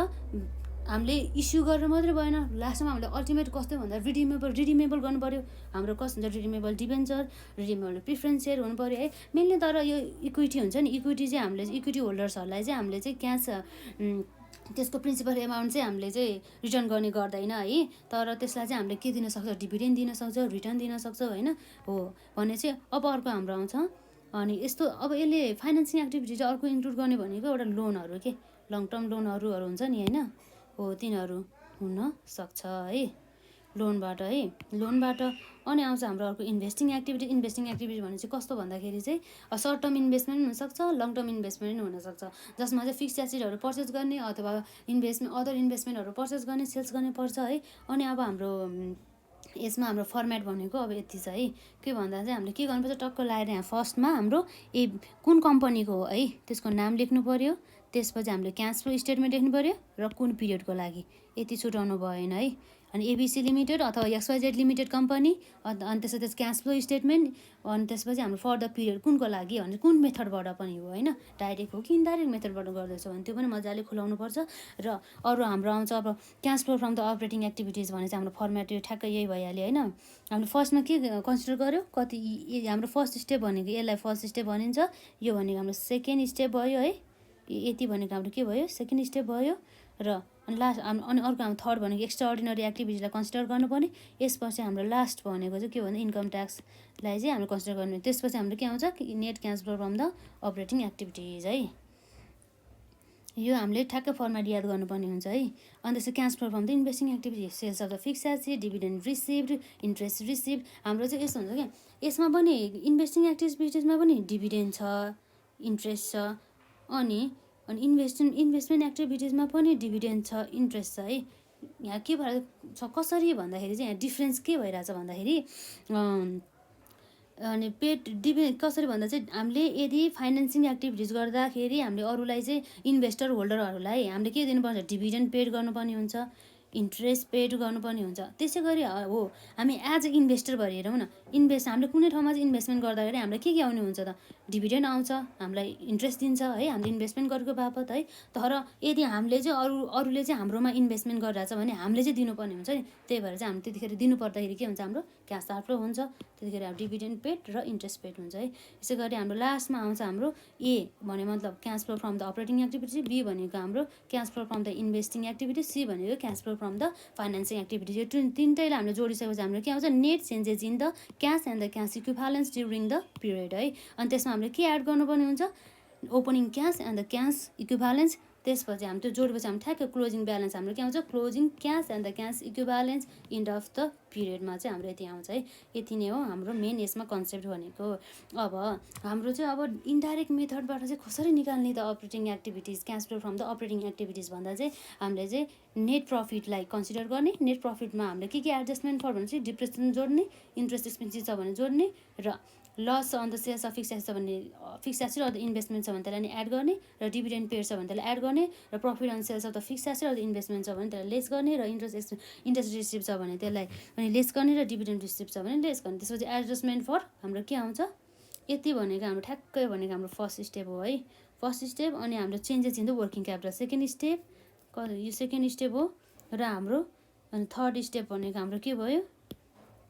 हामीले इस्यु गरेर मात्रै भएन, लास्टमा हामीले अल्टिमेट कस्तो भन्दा रिडिमेबल गर्नु पऱ्यो। हाम्रो कस्तो हुन्छ redeemable debenture, redeemable preference share हुनु पऱ्यो है मेनली। तर यो इक्विटी हुन्छ नि, इक्विटी चाहिँ हामीले इक्विटी होल्डर्सहरूलाई चाहिँ हामीले चाहिँ क्यास त्यसको प्रिन्सिपल एमाउन्ट चाहिँ हामीले चाहिँ रिटर्न गर्ने गर्दैन है, तर त्यसलाई चाहिँ हामीले के दिन सक्छ डिभिडेन्ड दिन सक्छ, रिटर्न दिन सक्छ होइन हो। भने चाहिँ अब अर्को हाम्रो आउँछ अनि यस्तो अब यसले फाइनेन्सिङ एक्टिभिटी चाहिँ अर्को इन्क्लुड गर्ने भनेको एउटा लोनहरू के लङ टर्म लोनहरू हुन्छ नि होइन हो, तिनीहरू हुन सक्छ है लोनबाट है, लोनबाट। अनि आउँछ हाम्रो अर्को इन्भेस्टिङ एक्टिभिटी भने चाहिँ कस्तो भन्दाखेरि चाहिँ सर्ट टर्म इन्भेस्टमेन्ट पनि हुनसक्छ, लङ टर्म इन्भेस्टमेन्ट पनि हुनसक्छ, जसमा चाहिँ फिक्स्ड एसेटहरू पर्चेस गर्ने अथवा अदर इन्भेस्टमेन्टहरू पर्चेस गर्ने सेल्स गर्ने पर्छ है। अनि अब हाम्रो यसमा हाम्रो फर्मेट भनेको अब यति छ है, के भन्दा चाहिँ हामीले के गर्नुपर्छ टक्क लगाएर यहाँ फर्स्टमा हाम्रो कुन कम्पनीको हो है त्यसको नाम लेख्नु पऱ्यो, त्यसपछि हामीले क्यास फ्लो स्टेटमेन्ट लेख्नु पऱ्यो र कुन पिरियडको लागि यति छुटाउनु भएन है। अनि एबिसी लिमिटेड अथवा एक्सवाइजेड लिमिटेड कम्पनी अनि त्यसपछि क्यास फ्लो स्टेटमेन्ट अनि त्यसपछि हाम्रो फर द पिरियड कुनको लागि भने कुन मेथडबाट पनि हो होइन, डाइरेक्ट हो कि इन्डाइरेक्ट मेथडबाट गर्दैछ भने त्यो पनि मजाले खुलाउनु पर्छ। र अरू हाम्रो आउँछ अब cash flow from the operating activities भने चाहिँ हाम्रो फर्मेट यो ठ्याक्कै यही भइहाल्यो होइन। हामीले फर्स्टमा के कन्सिडर गर्यो कति हाम्रो फर्स्ट स्टेप भनेको यसलाई फर्स्ट स्टेप भनिन्छ, यो भनेको हाम्रो सेकेन्ड स्टेप भयो है, यति भनेको हाम्रो के भयो सेकेन्ड स्टेप भयो। र अनि लास्ट अनि अर्को हाम्रो थर्ड भनेको एक्स्ट्रा अर्डिनरी एक्टिभिटीलाई कन्सिडर गर्नुपर्ने। यसपछि हाम्रो लास्ट भनेको चाहिँ के भन्दा इन्कम ट्याक्सलाई चाहिँ हामीले कन्सिडर गर्नु। त्यसपछि हाम्रो के आउँछ net cash flow from the operating activities है, यो हामीले ठ्याक्कै फर्मेट याद गर्नुपर्ने हुन्छ है। अनि त्यसपछि cash flow from the investing activity, sales of the fixed asset, dividend received, interest receive. हाम्रो चाहिँ यस्तो हुन्छ क्या यसमा पनि इन्भेस्टिङ एक्टिभिटिजमा पनि डिभिडेन्ड छ, इन्ट्रेस्ट छ, अनि इन्भेस्टमेन्ट एक्टिभिटिजमा पनि डिभिडेन्ड छ, इन्ट्रेस्ट छ है। यहाँ के भएर छ कसरी भन्दाखेरि चाहिँ यहाँ डिफ्रेन्स के भइरहेछ भन्दाखेरि अनि कसरी भन्दा चाहिँ हामीले यदि फाइनेन्सिङ एक्टिभिटिज गर्दाखेरि हामीले अरूलाई चाहिँ इन्भेस्टर होल्डरहरूलाई हामीले के दिनुपर्छ डिभिडेन्ड पेड गर्नुपर्ने हुन्छ, इन्ट्रेस्ट पेड गर्नुपर्ने हुन्छ। त्यसै गरी हो हामी एज अ इन्भेस्टर भएर हेरौँ न, हामीले कुनै ठाउँमा चाहिँ इन्भेस्टमेन्ट गर्दाखेरि हामीलाई के आउने हुन्छ त, डिभिडेन्ड आउँछ, हामीलाई इन्ट्रेस्ट दिन्छ है हामीले इन्भेस्टमेन्ट गरेको बापत है। तर यदि हामीले चाहिँ अरूले चाहिँ हाम्रोमा इन्भेस्टमेन्ट गरिरहेछ भने हामीले चाहिँ दिनुपर्ने हुन्छ नि। त्यही भएर चाहिँ हामी त्यतिखेर दिनुपर्दाखेरि के हुन्छ, हाम्रो क्यास आउटफ्लो हुन्छ। त्यतिखेर अब डिभिडेन्ड पेड र इन्ट्रेस्ट पेड हुन्छ है। यसै गरी हाम्रो लास्टमा आउँछ हाम्रो ए भने मतलब cash flow from the operating activity, B भनेको हाम्रो cash flow from the investing activity, C भनेको cash flow from the financing activity. यो तिनटैलाई हामीले जोडिसकेपछि हाम्रो के आउँछ, net changes in the cash and the cash equivalents during the period है। अनि त्यसमा हामीले के एड गर्नुपर्ने हुन्छ, opening cash and the cash equivalents. त्यसपछि हामी त्यो जोडेपछि हामी ठ्याक्कै क्लोजिङ ब्यालेन्स हाम्रो के आउँछ, closing cash and the cash equivalents end of the पिरियडमा चाहिँ हाम्रो यति आउँछ है। यति नै हो हाम्रो मेन यसमा कन्सेप्ट भनेको। अब हाम्रो चाहिँ अब इन्डाइरेक्ट मेथडबाट चाहिँ कसरी निकाल्ने त operating activities, cash flow from the operating activities भन्दा चाहिँ हामीले चाहिँ नेट प्रफिटलाई कन्सिडर गर्ने। नेट प्रफिटमा हामीले के एडजस्टमेन्ट फर भने चाहिँ डिप्रेसन जोड्ने, इन्ट्रेस्ट एक्सपेन्सिस छ भने जोड्ने, र loss on the sales of fixed asset छ भने fixed asset of the investment छ भने त्यसलाई नि एड गर्ने, र डिभिडेन्ड पेड छ भने त्यसलाई एड गर्ने, र profit on sales of the fixed asset of the investment छ भने त्यसलाई लेस गर्ने, र इन्ट्रेस्ट रिसिभ छ भने त्यसलाई पनि लेस गर्ने, र डिभिडेन्ड रिसिभ छ भने लेस गर्ने। त्यसपछि एडजस्टमेन्ट फर हाम्रो के आउँछ, यति भनेको हाम्रो ठ्याक्कै भनेको हाम्रो फर्स्ट स्टेप हो है। फर्स्ट स्टेप अनि हाम्रो changes in the working capital second step, यो सेकेन्ड स्टेप हो। र हाम्रो अनि थर्ड स्टेप भनेको हाम्रो के भयो,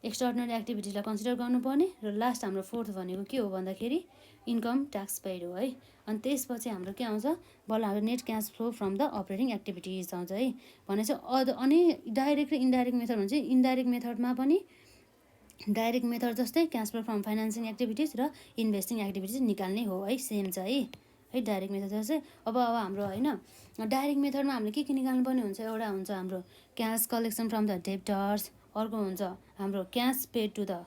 एक्स्ट्राअर्डिनरी एक्टिभिटीलाई कन्सिडर गर्नुपर्ने, र लास्ट हाम्रो फोर्थ भनेको के हो भन्दाखेरि इन्कम ट्याक्स पेड हो है। अनि त्यसपछि हाम्रो के आउँछ, बल्ल हाम्रो net cash flow from the operating activities आउँछ है। भने चाहिँ अनि डाइरेक्ट र इन्डाइरेक्ट मेथड भने चाहिँ इन्डाइरेक्ट मेथडमा पनि डाइरेक्ट मेथड जस्तै cash flow from financing activities र इन्भेस्टिङ एक्टिभिटिज निकाल्ने हो है, सेम छ है डाइरेक्ट मेथड जस्तै। अब हाम्रो होइन डाइरेक्ट मेथडमा हामीले के निकाल्नुपर्ने हुन्छ, एउटा हुन्छ हाम्रो cash collection from the debtors, अर्को हुन्छ हाम्रो cash paid to the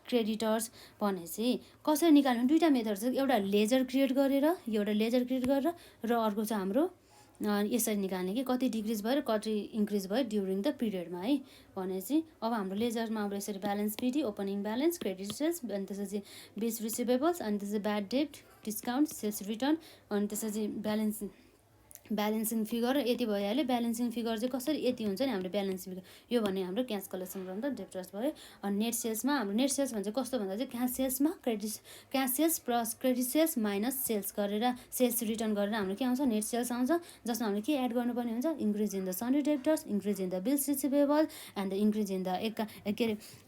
creditors. भनेपछि कसरी निकाल्नु, दुईवटा मेथड छ, एउटा लेजर क्रिएट गरेर, र अर्को चाहिँ हाम्रो यसरी निकाल्ने कि कति डिक्रिज भयो र कति इन्क्रिज भयो ड्युरिङ द पिरियडमा है। भनेपछि अब हाम्रो लेजरमा अब यसरी ब्यालेन्स पिडी, ओपनिङ ब्यालेन्स, क्रेडिट सेल्स, अनि त्यसपछि बिल्स रिसिभेबल्स, अनि त्यसपछि bad debt, discount, sales return, अनि त्यसपछि ब्यालेन्सिङ फिगर यति भइहाल्यो। ब्यालेन्सिङ फिगर चाहिँ कसरी यति हुन्छ नि हाम्रो ब्यालेन्सिङ फिगर, यो भने हाम्रो cash collection from the debtors भयो। अनि नेट सेल्समा हाम्रो नेट सेल्स भन्छ कस्तो भन्दा चाहिँ cash sales plus credit sales minus sales गरेर सेल्स रिटर्न गरेर हाम्रो के आउँछ, नेट सेल्स आउँछ। जसमा हामीले के एड गर्नुपर्ने हुन्छ, increase in the sundry debtors, increase in the bills receivable, and the increase in the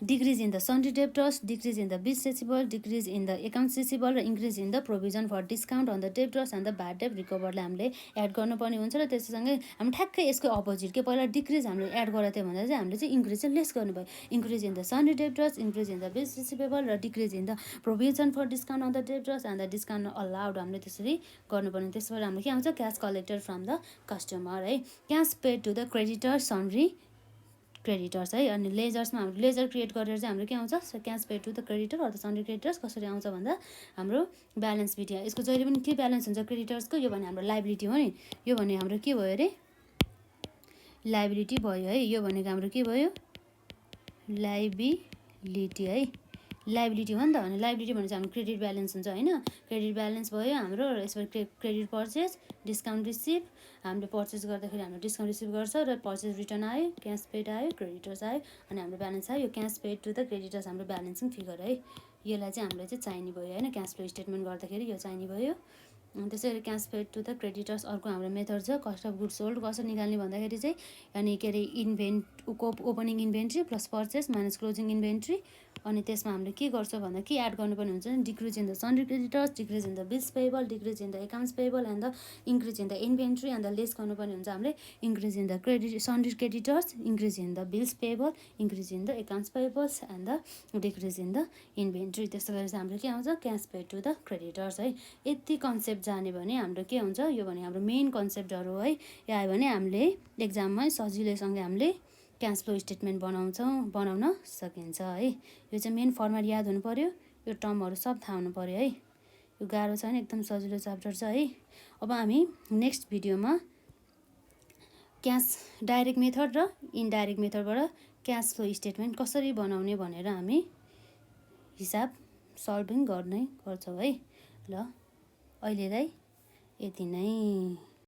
decrease in the sundry debtors, decrease in the bills receivable, decrease in the accounts receivable, र increase in the provision for discount on the debtors and the bad debt रिकभरलाई हामीले add गर्नुपर्ने हुन्छ। र त्यससँगै हामी ठ्याक्कै यसको opposite के पहिला डिक्रिज हामीले एड गरेको थियो भन्दा चाहिँ हामीले चाहिँ इन्क्रिज चाहिँ लेस गर्नुभयो। Increase in the sundry debtors, increase in the bills receivable, र decrease in the provision for discount on the debtors and the discount allowed हामीले त्यसरी गर्नुपर्ने। त्यसबाट हाम्रो के आउँछ, cash collected from the customer है। Cash paid to the creditor, sundry creditors है। अनि लेजर्समा हाम्रो लेजर क्रिएट गरेर चाहिँ हाम्रो के आउँछ, cash paid to the creditor अथवा सन्ड्री क्रेडिटर्स कसरी आउँछ भन्दा हाम्रो ब्यालेन्स बिट, यसको जहिले पनि के ब्यालेन्स हुन्छ क्रेडिटर्सको, यो भने हाम्रो लाइबिलिटी हो नि, यो भने हाम्रो के भयो अरे लाइबिलिटी भयो है। यो भनेको हाम्रो के भयो, लाइबिलिटी है, लाइबिलिटी हो नि त। अनि लाइबिलिटी भने चाहिँ हाम्रो क्रेडिट ब्यालेन्स हुन्छ होइन, क्रेडिट ब्यालेन्स भयो हाम्रो। र यसबाट क्रेडिट पर्चेस, डिस्काउन्ट रिसिभ, हामीले पर्चेस गर्दाखेरि हाम्रो डिस्काउन्ट रिसिभ गर्छ, र पर्चेस रिटर्न आयो, क्यास पेड आयो, क्रेडिटर्स आयो, अनि हाम्रो ब्यालेन्स आयो। यो cash paid to the creditors हाम्रो ब्यालेन्सिङ फिगर है। यसलाई चाहिँ हामीलाई चाहिँ चाहिने भयो होइन, क्यास फ्लो स्टेटमेन्ट गर्दाखेरि यो चाहिने भयो। अनि त्यसै गरी cash paid to the creditors अर्को हाम्रो मेथड छ, कस्ट अफ गुड्स सोल्ड कसरी निकाल्ने भन्दाखेरि चाहिँ अनि के अरे opening inventory plus purchase minus closing inventory. अनि त्यसमा हामीले के गर्छ भन्दा के एड गर्नुपर्ने हुन्छ, decrease in the sundry creditors, decrease in the bills payable, decrease in the accounts payable, and the increase in the inventory, and the less गर्नुपर्ने हुन्छ हामीले increase in the sundry creditors, increase in the bills payable, increase in the accounts payables, and the decrease in the inventory. त्यस्तो गरेर चाहिँ हाम्रो के आउँछ, cash paid to the creditors है। यति कन्सेप्ट जाने भने हाम्रो के हुन्छ, यो भने हाम्रो मेन कन्सेप्टहरू है। यो आयो भने हामीले एक्जाममै सजिलैसँग हामीले क्यास फ्लो स्टेटमेन्ट बनाउन सकिन्छ है। यो चाहिँ मेन फर्मेट याद हुनु पऱ्यो, यो टर्महरू सब थाहा हुनु पऱ्यो है। यो गाह्रो छैन, एकदम सजिलो च्याप्टर छ है। अब हामी नेक्स्ट भिडियोमा क्यास डाइरेक्ट मेथड र इन्डाइरेक्ट मेथडबाट क्यास फ्लो स्टेटमेन्ट कसरी बनाउने भनेर हामी हिसाब सल्भिङ गर्ने गर्छौँ है। ल अहिलेलाई यति नै।